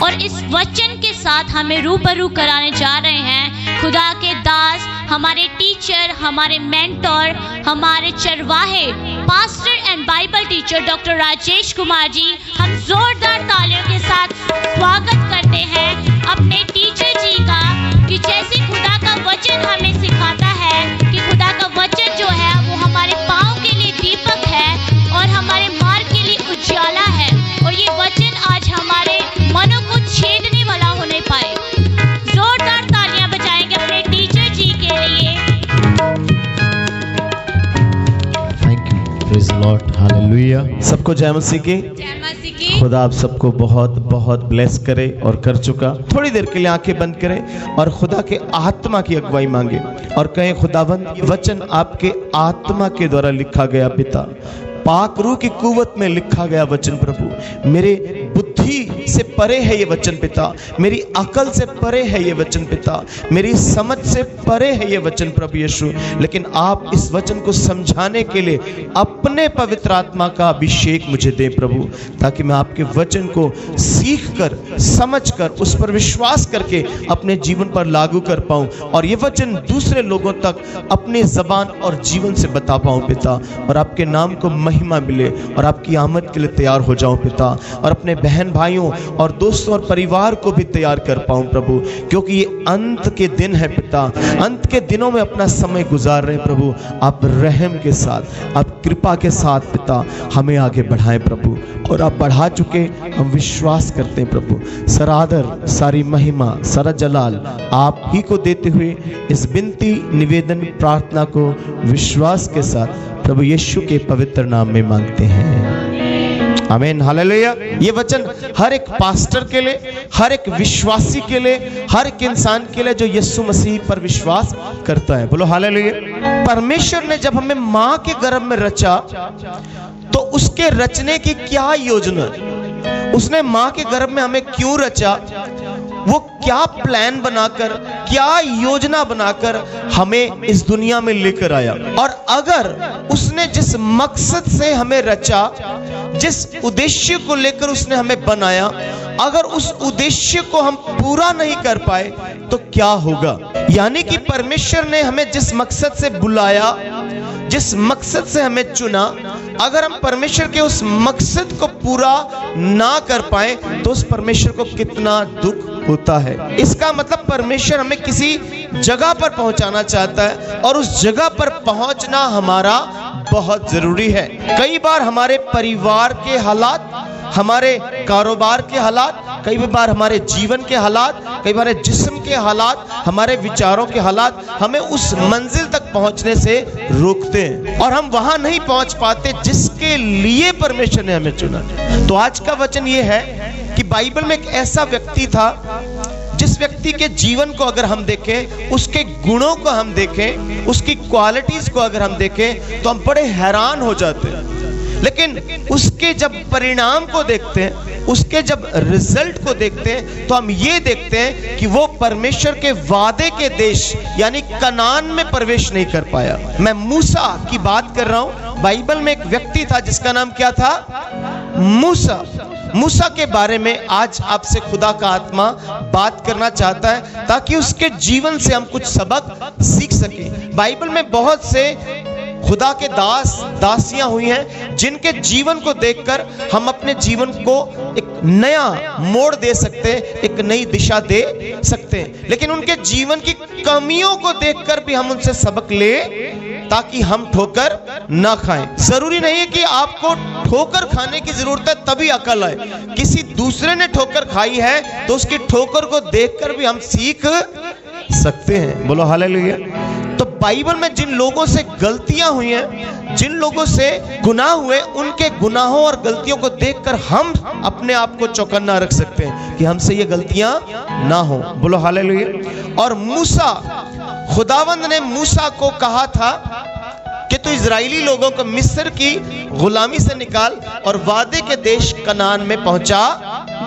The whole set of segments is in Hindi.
और इस वचन के साथ हमें रूबरू कराने जा रहे हैं खुदा के दास, हमारे टीचर, हमारे मेंटोर, हमारे चरवाहे, pastor and Bible teacher doctor Rajesh Kumar ji. हम जोरदार तालियों के साथ स्वागत करते हैं अपने टीचर जी का, कि जैसे खुदा का वचन हमें सिखाता है कि खुदा का वचन जो है वो हमारे पाँव के लिए दीपक है और हमारे मार्ग के लिए उजाला है, और ये वचन आज हमारे मनों को छेदने वाला हो नहीं पाए। जोरदार तालियां बजाएंगे अपने टीचर जी के लिए। Thank you, praise Lord, hallelujah. सबको जय मसीह की। खुदा आप सबको बहुत बहुत ब्लेस करे और कर चुका। थोड़ी देर के लिए आंखें बंद करें और खुदा के आत्मा की अगुवाई मांगे और कहें, खुदावंद वचन आपके आत्मा के द्वारा लिखा गया पिता, पाक रूह की कुव्वत में लिखा गया वचन प्रभु, मेरे बुद्धि से परे है ये वचन पिता, मेरी अकल से परे है ये वचन पिता, मेरी समझ से परे है ये वचन प्रभु यीशु। लेकिन आप इस वचन को समझाने के लिए अपने पवित्र आत्मा का अभिषेक मुझे दें प्रभु, ताकि मैं आपके वचन को सीख कर, समझ कर, उस पर विश्वास करके अपने जीवन पर लागू कर पाऊं और ये वचन दूसरे लोगों तक अपनी जबान और जीवन से बता पाऊं पिता, और आपके नाम को महिमा मिले और आपकी आमद के लिए तैयार हो जाऊं पिता, और अपने बहन भाइयों और दोस्तों और परिवार को भी तैयार कर पाऊं प्रभु, क्योंकि ये अंत के दिन है पिता। अंत के दिनों में अपना समय गुजार रहे प्रभु, आप रहम के साथ, आप कृपा के साथ पिता हमें आगे बढ़ाएं प्रभु, और आप बढ़ा चुके, हम विश्वास करते हैं प्रभु। सारा आदर, सारी महिमा, सारा जलाल आप ही को देते हुए इस विनती, निवेदन, प्रार्थना को विश्वास के साथ प्रभु यीशु के पवित्र नाम में मांगते हैं, आमीन, हालेलुया। ये वचन हर एक पास्टर के लिए, हर एक विश्वासी के लिए, हर एक इंसान के लिए जो यीशु मसीह पर विश्वास करता है। बोलो हालेलुया। परमेश्वर ने जब हमें माँ के गर्भ में रचा तो उसके रचने की क्या योजना, उसने माँ के गर्भ में हमें क्यों रचा, वो क्या प्लान बनाकर, क्या योजना बनाकर हमें इस दुनिया में लेकर आया, और अगर उसने जिस मकसद से हमें रचा, जिस उद्देश्य को लेकर उसने हमें बनाया, अगर उस उद्देश्य को हम पूरा नहीं कर पाए तो क्या होगा। यानी कि परमेश्वर ने हमें जिस मकसद से बुलाया, जिस मकसद से हमें चुना, अगर हम परमेश्वर के उस मकसद को पूरा ना कर पाए तो उस परमेश्वर को कितना दुख होता है। इसका मतलब परमेश्वर हमें किसी जगह पर पहुंचाना चाहता है और उस जगह पर पहुंचना हमारा बहुत जरूरी है। कई बार हमारे परिवार के हालात, हमारे कारोबार के हालात, कई बार हमारे जीवन के हालात, कई बार जिस्म के हालात, हमारे विचारों के हालात हमें उस मंजिल तक पहुंचने से रोकते हैं और हम वहां नहीं पहुंच पाते जिसके लिए परमेश्वर ने हमें चुना। तो आज का वचन ये है कि बाइबल में एक ऐसा व्यक्ति था, जिस व्यक्ति के जीवन को अगर हम देखें, उसके गुणों को हम देखें, उसकी क्वालिटीज को अगर हम देखें तो हम बड़े हैरान हो जाते हैं। लेकिन उसके जब परिणाम को देखते हैं, उसके जब रिजल्ट को देखते हैं, तो हम ये देखते हैं कि वो परमेश्वर के वादे के देश यानी कनान में प्रवेश नहीं कर पाया। मैं मूसा की बात कर रहा हूं। बाइबल में एक व्यक्ति था जिसका नाम क्या था? मूसा। मूसा के बारे में आज आपसे खुदा का आत्मा बात करना चाहता है ताकि उसके जीवन से हम कुछ सबक सीख सकें। बाइबल में बहुत से खुदा के दास दासियां हुई हैं जिनके जीवन को देखकर हम अपने जीवन को एक नया मोड़ दे सकते हैं, एक नई दिशा दे सकते हैं। लेकिन उनके जीवन की कमियों को देखकर भी हम उनसे सबक ले ताकि हम ठोकर ना खाएं। जरूरी नहीं है कि आपको ठोकर खाने की जरूरत है तभी अकल आए। किसी दूसरे ने ठोकर खाई है तो उसकी ठोकर को देखकर भी हम सीख सकते हैं। बोलो हालेलुया। तो बाइबल में जिन लोगों से गलतियां हुई हैं, जिन लोगों से गुनाह हुए, उनके गुनाहों और गलतियों को देखकर हम अपने आप को चौकन्ना रख सकते हैं कि हमसे ये गलतियां ना हो। बोलो हालेलुया। और मूसा, खुदावंद ने मूसा को कहा था कि तू इजरायली लोगों को मिस्र की गुलामी से निकाल और वादे के देश कनान में पहुंचा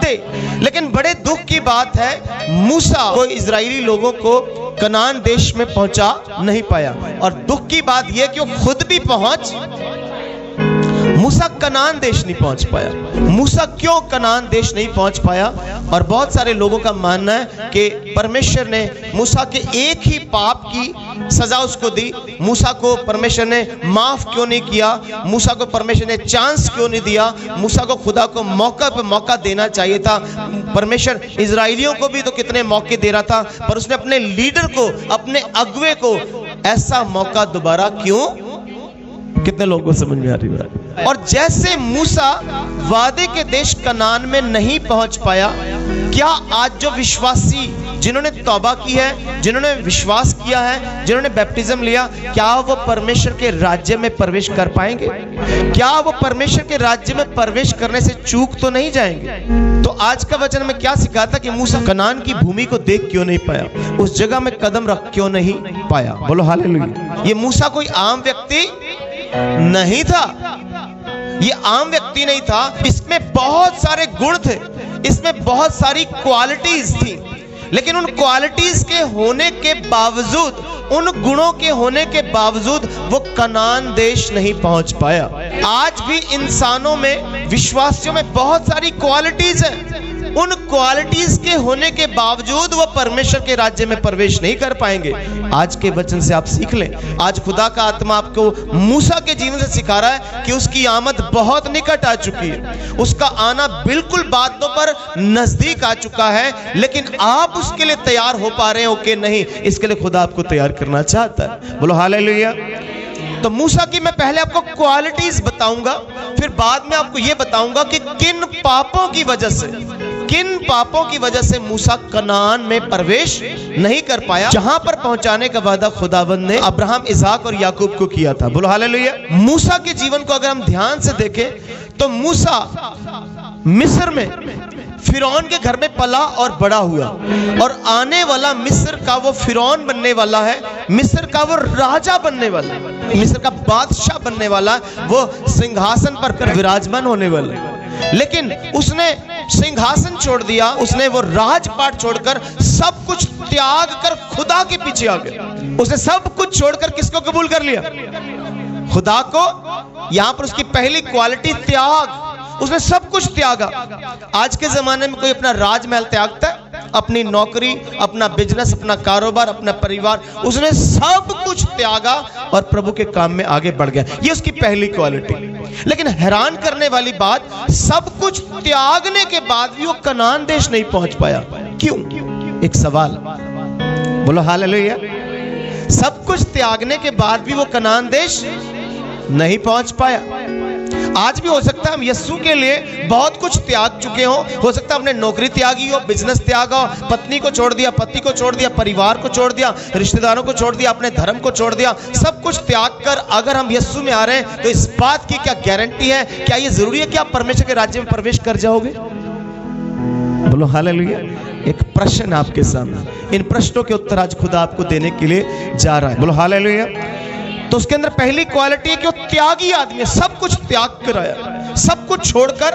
दे। लेकिन बड़े दुख की बात है, मूसा को इजरायली लोगों को कनान देश में पहुंचा नहीं पाया। और दुख की बात यह कि वो खुद भी पहुंच, मूसा कनान देश नहीं पहुंच पाया। मूसा क्यों कनान देश नहीं पहुंच पाया? और बहुत सारे लोगों का मानना है कि परमेश्वर ने मूसा के एक ही पाप की सजा उसको दी। मूसा को परमेश्वर ने माफ क्यों नहीं किया? मूसा को परमेश्वर ने चांस क्यों नहीं दिया? मूसा को खुदा को मौका पे मौका देना चाहिए था। परमेश्वर इजराइलियों को भी तो कितने मौके दे रहा था, पर उसने अपने लीडर को, अपने अगुवे को ऐसा मौका दोबारा क्यों? कितने लोगों को समझ में आ रही बात? और जैसे मूसा वादे के देश कनान में नहीं पहुंच पाया, क्या आज जो विश्वासी जिन्होंने तौबा की है, जिन्होंने विश्वास किया है, जिन्होंने बैप्टिज्म लिया, क्या वो परमेश्वर के राज्य में प्रवेश कर पाएंगे? क्या वो परमेश्वर के राज्य में प्रवेश करने से चूक तो नहीं जाएंगे? तो आज का वचन में क्या सिखाता कि मूसा कनान की भूमि को देख क्यों नहीं पाया, उस जगह में कदम रख क्यों नहीं पाया? बोलो हालेलुया। ये मूसा कोई आम व्यक्ति नहीं था, ये आम व्यक्ति नहीं था। इसमें बहुत सारे गुण थे, इसमें बहुत सारी क्वालिटीज थी, लेकिन उन क्वालिटीज के होने के बावजूद, उन गुणों के होने के बावजूद वो कनान देश नहीं पहुंच पाया। आज भी इंसानों में, विश्वासियों में बहुत सारी क्वालिटीज हैं, उन क्वालिटीज के होने के बावजूद वो परमेश्वर के राज्य में प्रवेश नहीं कर पाएंगे। आज के वचन से आप सीख लें। आज खुदा का आत्मा आपको मूसा के जीवन से सिखा रहा है कि उसकी आमद बहुत निकट आ चुकी है, उसका आना बिल्कुल बातों पर नजदीक आ चुका है, लेकिन आप उसके लिए तैयार हो पा रहे हो कि नहीं, इसके लिए खुदा आपको तैयार करना चाहता है। बोलो हालेलुया। तो मूसा की मैं पहले आपको क्वालिटीज बताऊंगा, फिर बाद में आपको यह बताऊंगा कि किन पापों की वजह से मूसा कनान में प्रवेश नहीं कर पाया, जहां पर पहुंचाने का वादा खुदाबंद ने अब्राहम, इसहाक और याकूब को किया था। बोलो हालेलुया। मूसा के जीवन को अगर हम ध्यान से देखें तो मूसा मिस्र में फिरौन के घर में पला और बड़ा हुआ, और आने वाला मिस्र का वो फिरौन बनने वाला है, मिस्र का वो राजा बनने वाला है, मिस्र का बादशाह बनने वाला है, वो सिंहासन पर विराजमान होने वाला है। लेकिन उसने सिंहासन छोड़ दिया, उसने वो राजपाट छोड़कर सब कुछ त्याग कर खुदा के पीछे आ गया। उसने सब कुछ छोड़कर किसको कबूल कर लिया? खुदा को। यहां पर उसकी पहली क्वालिटी त्याग, उसने सब कुछ त्यागा। आज के जमाने में कोई अपना राजमहल त्यागता है? अपनी नौकरी, अपना बिजनेस, अपना कारोबार, अपना परिवार, उसने सब कुछ त्यागा और प्रभु के काम में आगे बढ़ गया। ये उसकी पहली क्वालिटी। लेकिन हैरान करने वाली बात, सब कुछ त्यागने के बाद भी वो कनान देश नहीं पहुंच पाया। क्यों? एक सवाल। बोलो हालेलुया। सब कुछ त्यागने के बाद भी वो कनान देश नहीं पहुंच पाया। आज भी हो सकता है हम यीशु के लिए बहुत कुछ त्याग चुके हो सकता है हमने नौकरी त्यागी हो, बिजनेस त्यागा हो, पत्नी को छोड़ दिया, पति को छोड़ दिया, परिवार को छोड़ दिया, रिश्तेदारों को छोड़ दिया, अपने धर्म को छोड़ दिया। सब कुछ त्याग कर अगर हम यीशु में आ रहे हैं तो इस बात की क्या गारंटी है, क्या ये जरूरी है कि आप परमेश्वर के राज्य में प्रवेश कर जाओगे? बोलो हालेलुया। एक प्रश्न आपके सामने, इन प्रश्नों के उत्तर आज खुदा आपको देने के लिए जा रहा है। बोलो हालेलुया। तो उसके अंदर पहली क्वालिटी है कि वो त्यागी आदमी है, सब कुछ त्याग कर आया, सब कुछ छोड़कर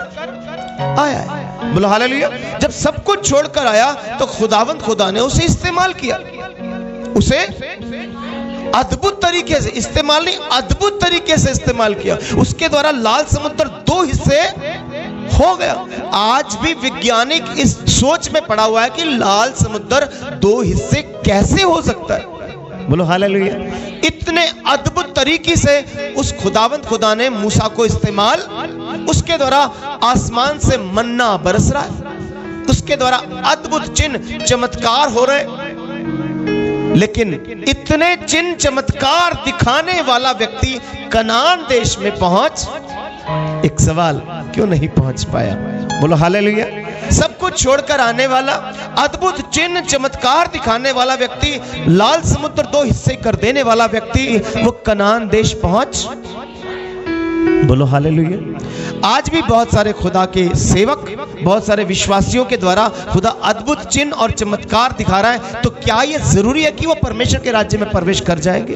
आया है। बोलो हालेलुया। जब सब कुछ छोड़कर आया तो खुदावंद खुदा ने उसे इस्तेमाल किया, उसे अद्भुत तरीके से इस्तेमाल नहीं, अद्भुत तरीके से इस्तेमाल किया। उसके द्वारा लाल समुद्र 2 हिस्से हो गया। आज भी वैज्ञानिक इस सोच में पड़ा हुआ है कि लाल समुद्र 2 हिस्से कैसे हो सकता है। बोलो हालेलुया। इतने अद्भुत तरीके से उस खुदावंद खुदा ने मूसा को इस्तेमाल, उसके द्वारा आसमान से मन्ना बरस रहा है, उसके द्वारा अद्भुत चिन्ह चमत्कार हो रहे। लेकिन इतने चिन्ह चमत्कार दिखाने वाला व्यक्ति कनान देश में पहुंच, एक सवाल, क्यों नहीं पहुंच पाया? बोलो हालेलुया। सब कुछ छोड़कर आने वाला, अद्भुत चिन्ह चमत्कार दिखाने वाला व्यक्ति, लाल समुद्र 2 हिस्से कर देने वाला व्यक्ति, वो कनान देश पहुंच। बोलो हालेलुया। आज भी बहुत सारे खुदा के सेवक, बहुत सारे विश्वासियों के द्वारा खुदा अद्भुत चिन्ह और चमत्कार दिखा रहा है, तो क्या यह जरूरी है कि वो परमेश्वर के राज्य में प्रवेश कर जाएंगे?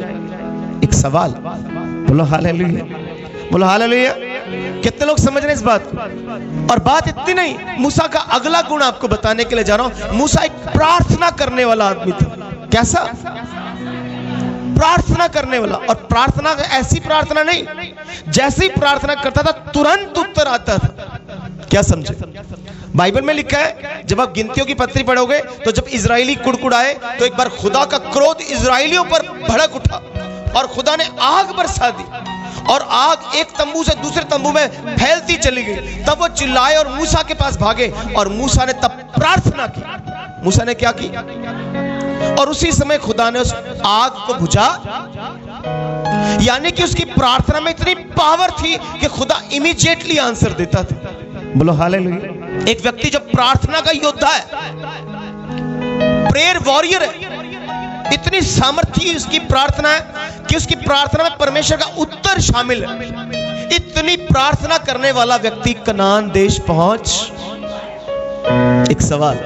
एक सवाल। बोलो हालेलुया। बोलो हालेलुया। कितने लोग समझ रहे हैं इस बात को? और बात इतनी नहीं, मूसा का अगला गुण आपको बताने के लिए जा रहा हूं। मूसा एक प्रार्थना करने वाला आदमी था। कैसा? प्रार्थना करने वाला। और प्रार्थना ऐसी प्रार्थना नहीं जैसे ही प्रार्थना करता था तुरंत उत्तर आता था। क्या समझे? बाइबल में लिखा है, जब आप गिनतियों की पत्री पढ़ोगे तो जब इजराइली कुड़कुड़ाए तो एक बार खुदा का क्रोध इजराइलियों पर भड़क उठा और खुदा ने आग बरसा दी और आग एक तंबू से दूसरे तंबू में फैलती चली गई। तब वो चिल्लाए और मूसा के पास भागे और मूसा ने तब प्रार्थना की। मूसा ने क्या की? और उसी समय खुदा ने उस आग को बुझा। यानी कि उसकी प्रार्थना में इतनी पावर थी कि खुदा इमीडिएटली आंसर देता था। बोलो हालेलुया। एक व्यक्ति जब प्रार्थना का योद्धा है, प्रेयर वॉरियर है, इतनी सामर्थ्य उसकी प्रार्थना है कि उसकी प्रार्थना में परमेश्वर का उत्तर शामिल है। इतनी प्रार्थना करने वाला व्यक्ति कनान देश पहुंच। एक सवाल,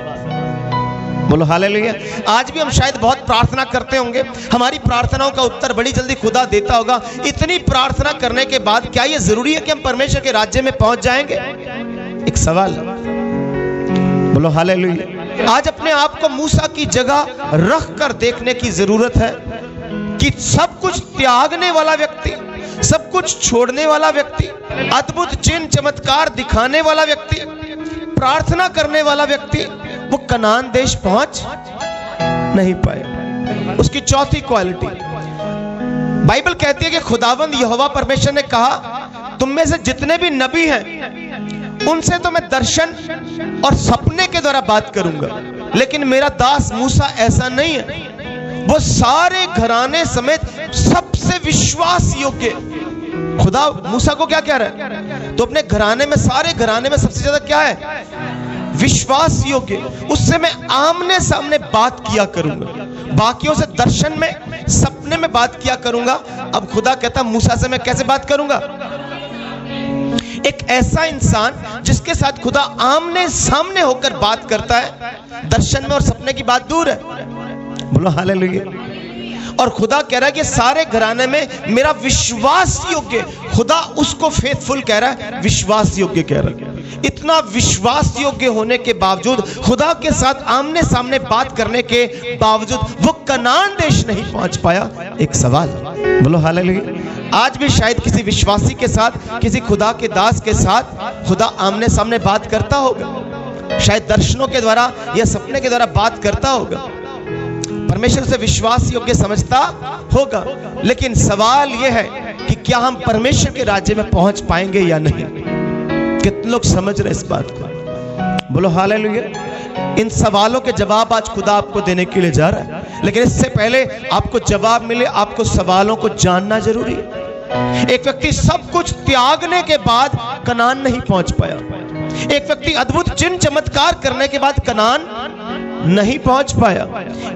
बोलो हालेलुया। आज भी हम शायद बहुत प्रार्थना करते होंगे, हमारी प्रार्थनाओं का उत्तर बड़ी जल्दी खुदा देता होगा। इतनी प्रार्थना करने के बाद क्या यह जरूरी है कि हम परमेश्वर के राज्य में पहुंच जाएंगे? एक सवाल, बोलो हालेलुया। आज अपने आप को मूसा की जगह रख कर देखने की जरूरत है कि सब कुछ त्यागने वाला व्यक्ति, सब कुछ छोड़ने वाला व्यक्ति, अद्भुत चिन्ह चमत्कार दिखाने वाला व्यक्ति, प्रार्थना करने वाला व्यक्ति, वो कनान देश पहुंच नहीं पाए। उसकी चौथी क्वालिटी, बाइबल कहती है कि खुदावंद यहोवा परमेश्वर ने कहा, तुम में से जितने भी नबी हैं उनसे तो मैं दर्शन और सपने के द्वारा बात करूंगा, लेकिन मेरा दास मूसा ऐसा नहीं है। वो सारे घराने समेत सबसे विश्वास योग्य। खुदा मूसा को क्या कह रहा है? तो अपने घराने में, सारे घराने में सबसे ज्यादा क्या है? विश्वास योग्य। उससे मैं आमने सामने बात किया करूंगा, बाकियों से दर्शन में, सपने में बात किया करूंगा। अब खुदा कहता मूसा से मैं कैसे बात करूंगा? एक ऐसा इंसान जिसके साथ खुदा आमने सामने होकर बात करता है, दर्शन में और सपने की बात दूर है। बोलो हालेलुया। और खुदा कह रहा है कि सारे घराने में मेरा विश्वास योग्य, खुदा उसको फेथफुल कह रहा है, विश्वास योग्य कह रहा है। इतना विश्वास योग्य होने के बावजूद, खुदा के साथ आमने सामने बात करने के बावजूद वो कनान देश नहीं पहुंच पाया। एक सवाल, बोलो हालेलुया। आज भी शायद किसी विश्वासी के साथ, किसी खुदा के दास के साथ खुदा आमने सामने बात करता होगा, शायद दर्शनों के द्वारा या सपने के द्वारा बात करता होगा, परमेश्वर से विश्वास योग्य समझता होगा। लेकिन सवाल यह है कि क्या हम परमेश्वर के राज्य में पहुंच पाएंगे या नहीं? कितने लोग समझ रहे इस बात को? बोलो हालेलुया। इन सवालों के जवाब आज खुदा आपको देने के लिए जा रहा है, लेकिन इससे पहले आपको जवाब मिले, आपको सवालों को जानना जरूरी है। एक व्यक्ति सब कुछ त्यागने के बाद कनान नहीं पहुंच पाया। एक व्यक्ति अद्भुत चिन्ह चमत्कार करने के बाद कनान नहीं पहुंच पाया।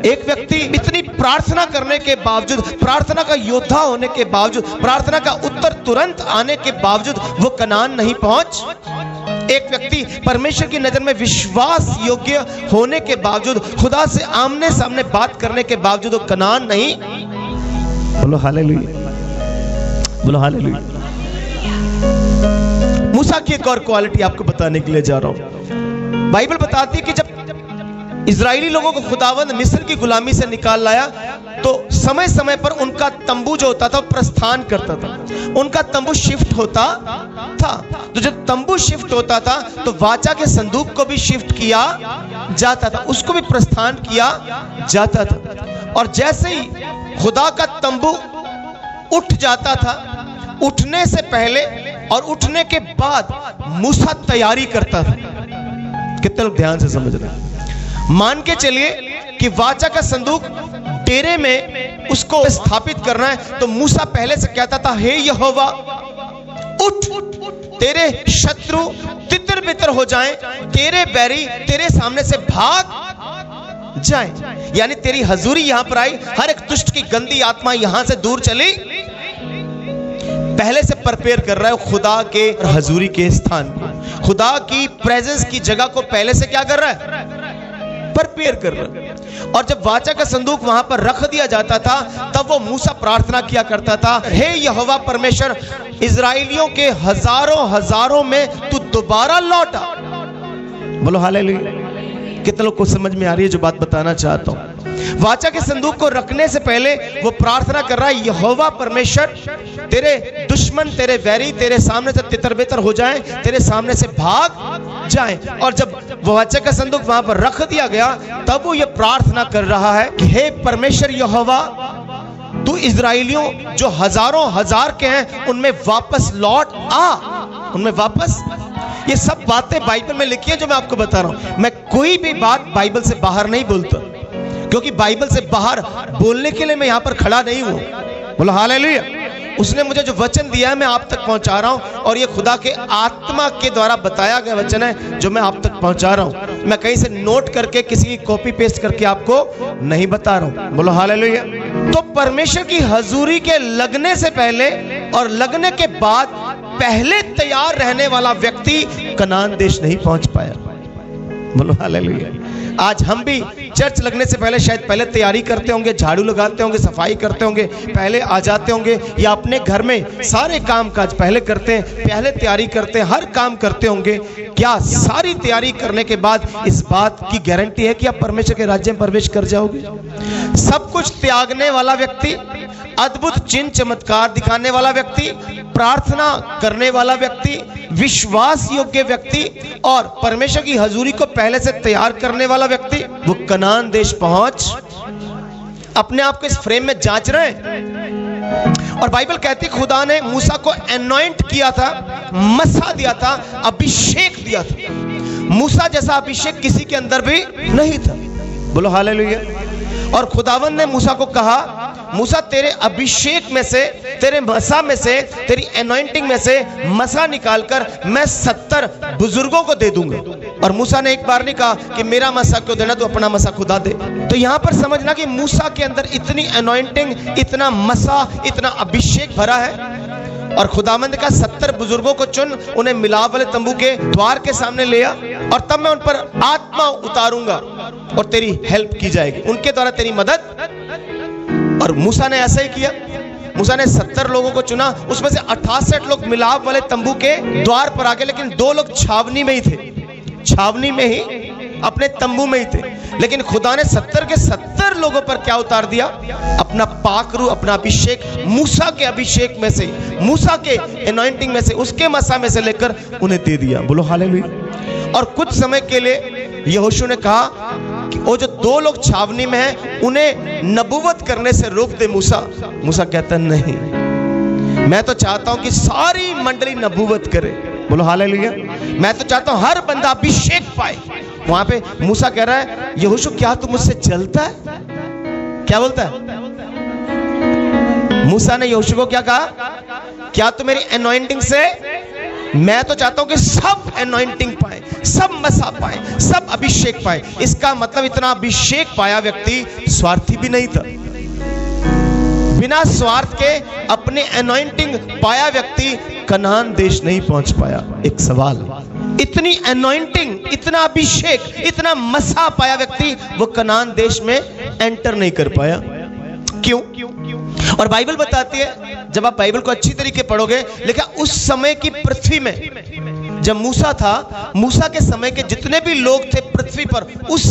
एक व्यक्ति इतनी प्रार्थना करने के बावजूद, प्रार्थना का योद्धा होने के बावजूद, प्रार्थना का उत्तर तुरंत आने के बावजूद वो कनान नहीं पहुंच। एक व्यक्ति परमेश्वर की नजर में विश्वास योग्य होने के बावजूद, खुदा से आमने सामने बात करने के बावजूद वो कनान नहीं। बोलो हालेलुया, बोलो हालेलुया। मूसा की एक और क्वालिटी आपको बताने के लिए जा रहा हूं। बाइबल बताती है कि जब इजरायली लोगों को खुदावंद मिस्र की गुलामी से निकाल लाया तो समय समय पर उनका तंबू जो होता था प्रस्थान करता था, उनका तंबू शिफ्ट होता था। तो जब तंबू शिफ्ट होता था तो वाचा के संदूक को भी शिफ्ट किया जाता था, उसको भी प्रस्थान किया जाता था। और जैसे ही खुदा का तंबू उठ जाता था, उठने से पहले और उठने के बाद मूसा तैयारी करता था। कितने लोग ध्यान से समझ रहे हैं? मान के चलिए कि वाचा का संदूक डेरे में उसको स्थापित करना है, तो मूसा पहले से कहता था, हे यहोवा उठ, तेरे शत्रु तितर बितर हो जाएं, तेरे बैरी तेरे सामने से भाग जाएं। यानी तेरी हजूरी यहां पर आई, हर एक दुष्ट की गंदी आत्मा यहां से दूर चली। पहले से प्रिपेयर कर रहा है खुदा के हजूरी के स्थान को, खुदा की प्रेजेंस की जगह को पहले से क्या कर रहा है? प्रिपेयर कर रहा है। और जब वाचा का संदूक वहां पर रख दिया जाता था तब वो मूसा प्रार्थना किया करता था, हे यहोवा परमेश्वर, इजराइलियों के हजारों हजारों में तू दोबारा लौटा। बोलो हालेलुया। कितने लोग को समझ में आ रही है जो बात बताना चाहता हूं? वाचा के संदूक को रखने से पहले वो प्रार्थना कर रहा है, यहोवा परमेश्वर, तेरे दुश्मन, तेरे वैरी तेरे सामने से तितर-बितर हो जाएं, तेरे सामने से भाग जाएं। और जब वो वाचा का संदूक वहां पर रख दिया गया, तब वो ये प्रार्थना कर रहा है कि हे परमेश्वर यहोवा, तू इजराइलियों जो हजारों हजार के हैं उनमें वापस लौट आ, उनमें वापस। ये सब बातें बाइबल में लिखी है जो मैं आपको बता रहा हूं। मैं कोई भी बात बाइबल से बाहर नहीं बोलता, क्योंकि बाइबल से बाहर बोलने के लिए मैं यहां पर खड़ा नहीं हूं। बोलो हालेलुया। उसने मुझे जो वचन दिया है मैं आप तक पहुंचा रहा हूं, और ये खुदा के आत्मा के द्वारा बताया गया वचन है जो मैं आप तक पहुंचा रहा हूं। मैं कहीं से नोट करके किसी की कॉपी पेस्ट करके आपको नहीं बता रहा हूं। बोलो हालेलुया। तो परमेश्वर की हजूरी के लगने से पहले और लगने के बाद पहले तैयार रहने वाला व्यक्ति कनान देश नहीं पहुंच पाया। बोलो हालेलुया। आज हम भी चर्च लगने से पहले शायद पहले तैयारी करते होंगे, झाड़ू लगाते होंगे, सफाई करते होंगे, पहले आ जाते होंगे, या अपने घर में सारे काम काज पहले करते हैं, पहले तैयारी करते हैं, हर काम करते होंगे। क्या सारी तैयारी करने के बाद इस बात की गारंटी है कि आप परमेश्वर के राज्य में प्रवेश कर जाओगे? सब कुछ त्यागने वाला व्यक्ति, अद्भुत चिन्ह चमत्कार दिखाने वाला व्यक्ति, प्रार्थना करने वाला व्यक्ति, विश्वास योग्य व्यक्ति और परमेश्वर की हजूरी को पहले से तैयार करने वाला व्यक्ति, वो कनान देश पहुंच अपने आप को इस फ्रेम में जांच रहे हैं। और बाइबल कहती है खुदा ने मूसा को एनॉइंट किया था, मसा दिया था, अभिषेक दिया था। मूसा जैसा अभिषेक किसी के अंदर भी नहीं था। बोलो हालेलुया। और खुदावंद ने मूसा को कहा, मूसा तेरे अभिषेक में से, तेरे मसा में से, तेरी एनॉइंटिंग में से मसा निकालकर मैं 70 बुजुर्गों को दे दूंगा। और मूसा ने एक बार नहीं कहा कि मेरा मसा क्यों देना, तू अपना मसा खुदा दे। तो यहां पर समझना कि मूसा के अंदर इतनी एनॉइंटिंग, इतना मसा, इतना अभिषेक भरा है। और खुदावंद का 70 बुजुर्गों को चुन, उन्हें मिलाप वाले तंबू के द्वार के सामने ले आ, और तब मैं उन पर आत्मा उतारूंगा और तेरी हेल्प की जाएगी, उनके द्वारा तेरी मदद। और मूसा ने ऐसा ही किया। मूसा ने 70 लोगों को चुना, उसमें से 68 लोग मिलाप वाले तंबू के द्वार पर आ गए, लेकिन 2 लोग छावनी में ही थे, छावनी में ही अपने तंबू में ही थे। लेकिन खुदा ने 70 के 70 लोगों पर क्या उतार दिया? अपना पाकरू, अपना अभिषेक, मूसा के अभिषेक में से, मूसा के एनॉइंटिंग में से, उसके मसा में से लेकर उन्हें दे दिया। बोलो हालेलुया। और कुछ समय के लिए यहोशू ने कहा कि वो जो 2 लोग छावनी में हैं उन्हें नबूवत करने से रोक दे मूसा। मूसा कहता नहीं, मैं तो चाहता हूं कि सारी मंडली नबूवत करे। बोलो हालेलुया। मैं तो चाहता हूं हर बंदा अभिषेक पाए। वहां पे मूसा कह रहा है, यहोशू क्या तू मुझसे जलता है? क्या बोलता है? मूसा ने यहोशू को क्या कहा? क्या तू मेरी एनॉइंटिंग से? मैं तो चाहता हूं कि सब एनॉइंटिंग पाए, सब मसा पाए, सब अभिषेक पाए। इसका मतलब इतना अभिषेक पाया व्यक्ति स्वार्थी भी नहीं था। बिना स्वार्थ के अपने एनॉइंटिंग पाया व्यक्ति कनान देश नहीं पहुंच पाया। एक सवाल, इतनी एनॉइंटिंग, इतना अभिषेक, इतना मसा पाया व्यक्ति वो कनान देश में एंटर नहीं कर पाया। क्यों? और बाइबल बताती है, जब आप बाइबल को अच्छी तरीके पढ़ोगे, लेकिन उस समय की पृथ्वी में जब मूसा था, मूसा के समय के जितने भी लोग थे पृथ्वी पर, उस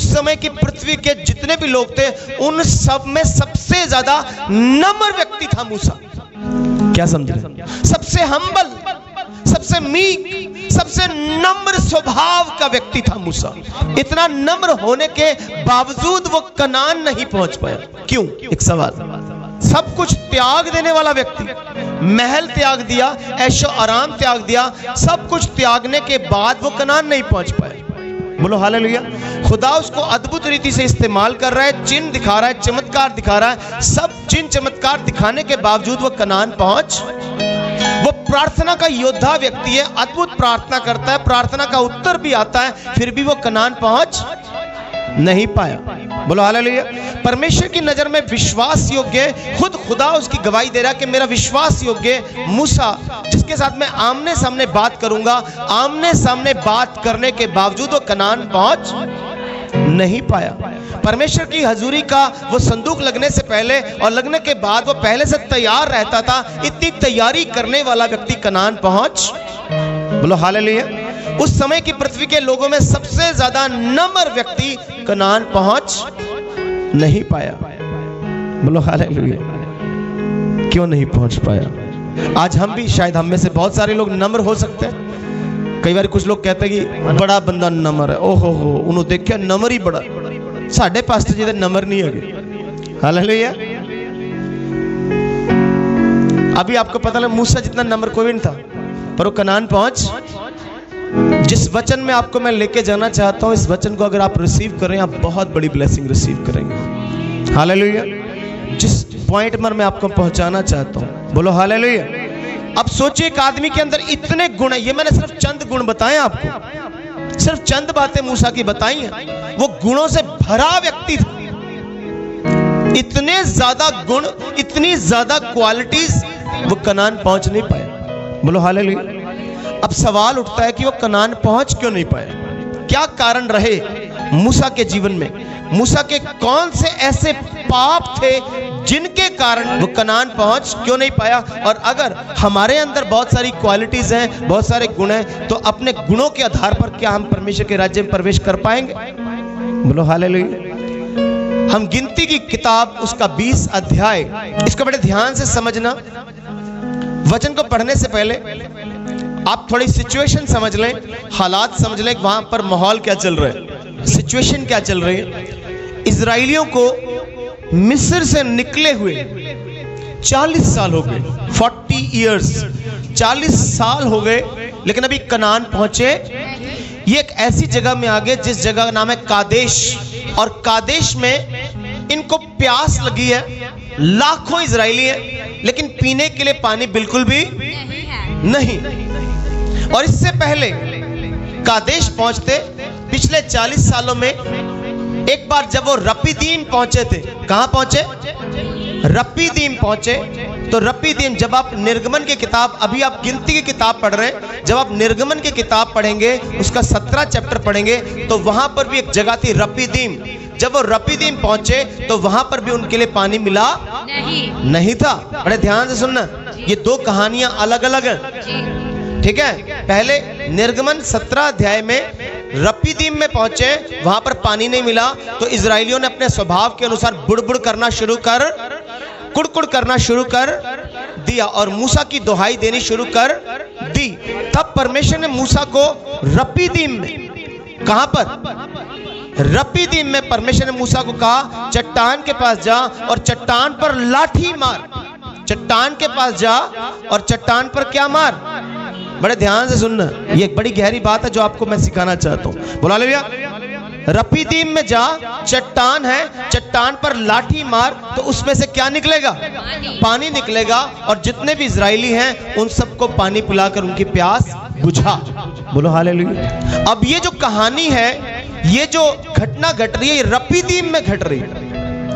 समय की पृथ्वी के जितने भी लोग थे, उन सब में सबसे ज्यादा नम्र व्यक्ति था मूसा। क्या समझ रहे? सबसे हम्बल, सबसे मीक, सबसे नम्र स्वभाव का व्यक्ति था मूसा। इतना नम्र होने के बावजूद वो कनान नहीं पहुंच पाया। क्यों? एक सवाल। सब कुछ त्याग देने वाला व्यक्ति, महल त्याग दिया, ऐशो आराम त्याग दिया, सब कुछ त्यागने के बाद वो कनान नहीं पहुंच पाया। बोलो हालेलुया। खुदा उसको अद्भुत रीति से इस्तेमाल कर रहा है, चिन्ह दिखा रहा है, चमत्कार दिखा रहा है। सब चिन्ह चमत्कार दिखाने के बावजूद वो कनान पहुंच, वो प्रार्थना का योद्धा व्यक्ति है, अद्भुत प्रार्थना करता है, प्रार्थना का उत्तर भी आता है, फिर भी वो कनान पहुंच नहीं पाया। बोलो हालेलुया। परमेश्वर की नजर में विश्वास योग्य, खुद खुदा उसकी गवाही दे रहा है कि मेरा विश्वास योग्य मूसा, जिसके साथ मैं आमने सामने बात करूंगा, आमने सामने बात करने के बावजूद वो कनान पहुंच नहीं पाया। परमेश्वर की हजूरी का वो संदूक लगने से पहले और लगने के बाद वो पहले से तैयार रहता था। इतनी तैयारी करने वाला व्यक्ति कनान पहुंच, बोलो हालेलुया। उस समय की पृथ्वी के लोगों में सबसे ज्यादा नम्र व्यक्ति कनान पहुंच नहीं पाया। बोलो हालेलुया। क्यों नहीं पहुंच पाया? आज हम भी, शायद हम में से बहुत सारे लोग नम्र हो सकते हैं। कई बार कुछ लोग कहते हैं कि बड़ा बंदा नम्र है, ओहो हो उन्होंने देखा नम्र ही बड़ा। साढ़े पास्टर जी नम्र नहीं है। हालेलुया। अभी आपको पता लगा मूसा जितना नम्र कोई नहीं था, पर वो कनान पहुंच। जिस वचन में आपको मैं लेके जाना चाहता हूं, इस वचन को अगर आप रिसीव करें, आप बहुत बड़ी ब्लेसिंग रिसीव करेंगे। हालेलुया। जिस पॉइंट पर मैं आपको पहुंचाना चाहता हूं, बोलो हालेलुया। अब सोचिए एक आदमी के अंदर इतने गुण है। ये मैंने सिर्फ चंद गुण बताए आपको, सिर्फ चंद बातें मूसा की बताई हैं। वो गुणों से भरा व्यक्ति था। इतने ज्यादा गुण, इतनी ज्यादा क्वालिटीज, वो कनान पहुंच नहीं पाया। बोलो हालेलुया। अब सवाल उठता है कि वो कनान पहुंच क्यों नहीं पाया? क्या कारण रहे मूसा के जीवन में? मूसा के कौन से ऐसे पाप थे जिनके कारण वो कनान पहुंच क्यों नहीं पाया? और अगर हमारे अंदर बहुत सारी क्वालिटीज हैं, बहुत सारे गुण हैं, तो अपने गुणों के आधार पर क्या हम परमेश्वर के राज्य में प्रवेश कर पाएंगे? बोलो हालेलुया। हम गिनती की किताब उसका 20 अध्याय, इसको बड़े ध्यान से समझना। वचन को पढ़ने से पहले आप थोड़ी सिचुएशन समझ लें, हालात समझ लें, वहां पर माहौल क्या चल रहा है, सिचुएशन क्या चल रही है। इजराइलियों को मिस्र से निकले हुए 40 साल हो गए, 40 इयर्स, 40 साल हो गए, लेकिन अभी कनान पहुंचे। ये एक ऐसी जगह में आ गए जिस जगह का नाम है कादेश, और कादेश में इनको प्यास लगी है। लाखों इजराइली हैं, लेकिन पीने के लिए पानी बिल्कुल भी नहीं। और इससे पहले कादेश पहुंचते पिछले 40 सालों में एक बार जब वो रपीदीम पहुंचे थे। कहां पहुंचे? रपीदीम पहुंचे। तो रपीदीम, जब आप निर्गमन की किताब, अभी आप गिनती की किताब पढ़ रहे हैं, जब आप निर्गमन की किताब पढ़ेंगे, उसका 17 चैप्टर पढ़ेंगे, तो वहां पर भी एक जगह थी रपीदीम। जब वो रपीदीम पहुंचे तो वहां पर भी उनके लिए पानी मिला नहीं था। बड़े ध्यान से सुनना, ये दो कहानियां अलग अलग हैं, ठीक है। पहले निर्गमन 17 अध्याय में रपीदीम में पहुंचे, वहां पर पानी नहीं मिला, तो इजराइलियों ने अपने स्वभाव के अनुसार बुड़बुड़ करना शुरू कर, कुड़कुड़ करना शुरू कर दिया और मूसा की दुहाई देनी शुरू कर दी। तब परमेश्वर ने मूसा को रपीदीम में, कहां पर? रपीदीम में परमेश्वर ने मूसा को कहा, चट्टान के पास जा और चट्टान पर लाठी मार। चट्टान के पास जा और चट्टान पर क्या मार? बड़े ध्यान से सुनना, ये एक बड़ी गहरी बात है जो आपको मैं सिखाना चाहता हूं। बोला ले, रपीदीम में जा, चट्टान है, चट्टान पर लाठी मार, तो उसमें से क्या निकलेगा? पानी निकलेगा। और जितने भी इजराइली हैं उन सबको पानी पिलाकर उनकी प्यास बुझा। बोलो हालेलुया। अब ये जो कहानी है, ये जो घटना घट रही है, ये रपीदीम में घट रही है।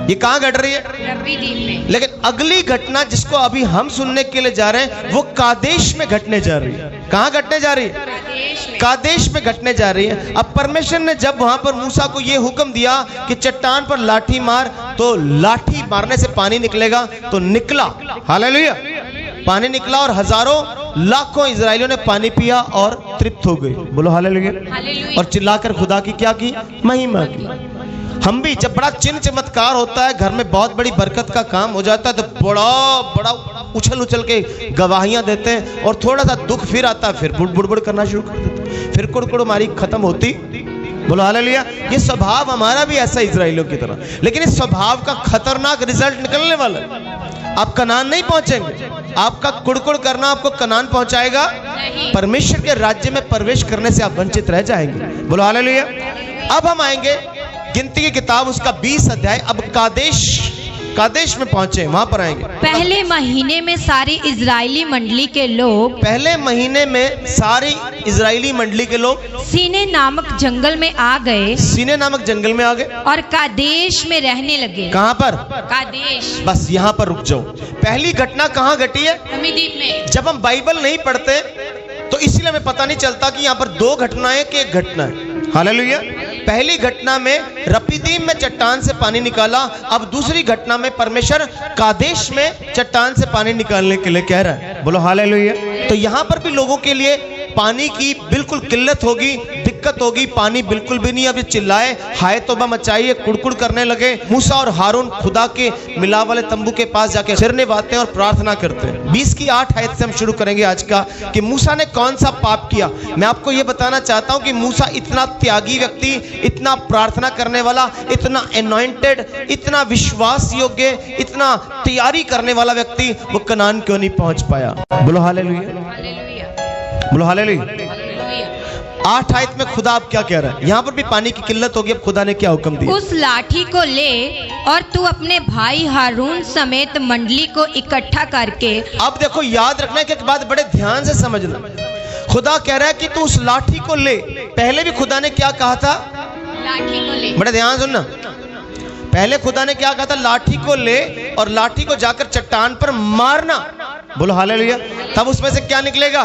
ये कहां घट रही है? रपीदीम में। लेकिन अगली घटना जिसको अभी हम सुनने के लिए जा रहे हैं, वो कादेश में घटने जा रही है। कहां घटने जा रही है? कादेश में घटने जा रही है। अब परमेश्वर ने जब वहां पर मूसा को यह हुक्म दिया कि चट्टान पर लाठी मार, तो लाठी मारने से पानी निकलेगा, तो निकला। हालेलुया। पानी निकला और हजारों लाखों इजराइलियों ने पानी पिया और तृप्त हो गए। बोलो हालेलुया। और चिल्लाकर खुदा की क्या की? महिमा की। हम भी जब बड़ा चिन्ह चमत्कार होता है, घर में बहुत बड़ी बरकत का काम हो जाता है, तो बड़ा उछल उछल के गवाहियां देते हैं, और थोड़ा सा दुख फिर आता है, फिर बुड़बुड़ करना शुरू कर देते हैं, फिर कुड़कुड़ हमारी खत्म होती। बोलो हालेलुया। ये स्वभाव हमारा भी ऐसा इजराइलियों की तरह, लेकिन इस स्वभाव का खतरनाक रिजल्ट निकलने वाला है। आप कनान नहीं पहुंचेंगे, आपका कुड़कुड़ करना आपको कनान पहुंचाएगा, परमेश्वर के राज्य में प्रवेश करने से आप वंचित रह जाएंगे। बोलो हालेलुया। अब हम आएंगे गिनती की किताब उसका 20 अध्याय। अब कादेश में पहुंचे, वहां पर आएंगे। पहले महीने में सारी इजरायली मंडली के लोग, पहले महीने में सारी इजरायली मंडली के लोग सीने नामक जंगल में आ गए। सीने नामक जंगल में आ गए और कादेश में रहने लगे। कहां पर? कादेश। बस यहां पर रुक जाओ। पहली घटना कहां घटी है? रपीदीम में। जब हम बाइबल नहीं पढ़ते तो इसीलिए हमें पता नहीं चलता कि यहां पर दो घटनाएं कि एक घटना है। हालेलुया। पहली घटना में रपीदीम में चट्टान से पानी निकाला। अब दूसरी घटना में परमेश्वर कादेश में चट्टान से पानी निकालने के लिए कह रहा है। बोलो हालेलुया। तो यहां पर भी लोगों के लिए पानी की बिल्कुल किल्लत होगी, दिक्कत होगी, पानी बिल्कुल भी नहीं। अब ये चिल्लाए, हाय तौबा मचाइए, कुड़कुड़ करने लगे। मूसा और हारून खुदा के मिलाप वाले तंबू के पास जाके सिर निभाते हैं और प्रार्थना करते हैं। 20 की 8 आयत से हम शुरू करेंगे आज का, कि मूसा ने कौन सा पाप किया। मैं आपको ये बताना चाहता हूं कि मूसा इतना त्यागी व्यक्ति, इतना प्रार्थना करने वाला, इतना एनॉइंटेड, इतना विश्वास योग्य, इतना तैयारी करने वाला व्यक्ति, वो कनान क्यों नहीं पहुंच पाया। बोलो हालेलुया, बोलो हालेलुया। 8 आयत में खुदा अब क्या कह रहा है। यहाँ पर भी पानी की किल्लत होगी। अब खुदा ने क्या हुक्म दिया? उस लाठी को ले और तू अपने भाई हारून समेत मंडली को इकट्ठा करके। अब देखो, याद रखना है कि बात बड़े ध्यान से समझना। खुदा कह रहा है कि तू उस लाठी को ले। पहले भी खुदा ने क्या कहा था? लाठी को ले। बड़े ध्यान सुनना। पहले खुदा ने क्या कहा था? लाठी को ले और लाठी को जाकर चट्टान पर मारना। बोलो हालेलुया। तब उसमें से क्या निकलेगा?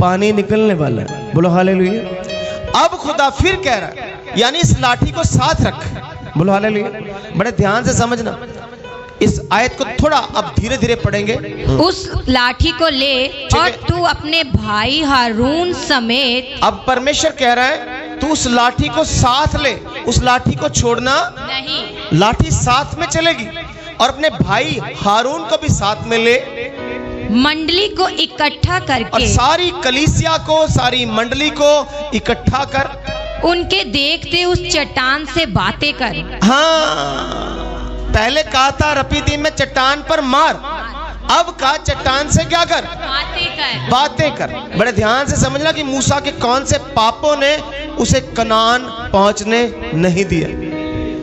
पानी निकलने वाला है। बोलो हालेलुया। अब खुदा फिर कह रहा है, यानी इस लाठी को साथ रख। बोलो हालेलुया। बड़े ध्यान से समझना। इस आयत को थोड़ा अब धीरे धीरे पढ़ेंगे। उस लाठी को ले और तू अपने भाई हारून समेत। अब परमेश्वर कह रहा है, तू उस लाठी को साथ ले, उस लाठी को छोड़ना नहीं। लाठी साथ में चलेगी और अपने भाई हारून को भी साथ में ले, मंडली को इकट्ठा और करके। सारी कलीसिया को, सारी मंडली को इकट्ठा कर उनके देखते उस चट्टान से बातें कर। हाँ, पहले कहा था रपीदीम में चट्टान पर मार, अब कहा चट्टान से क्या कर? बातें कर। बड़े ध्यान से समझना कि मूसा के कौन से पापों ने उसे कनान पहुंचने नहीं दिया।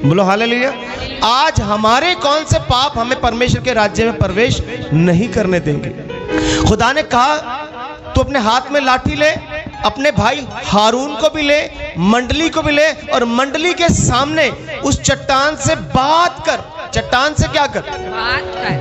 बोलो हालेलुया। आज हमारे कौन से पाप हमें परमेश्वर के राज्य में प्रवेश नहीं करने देंगे। खुदा ने कहा, तू अपने हाथ में लाठी ले, अपने भाई हारून को भी ले, मंडली को भी ले, और मंडली के सामने उस चट्टान से बात कर। चट्टान से क्या कर?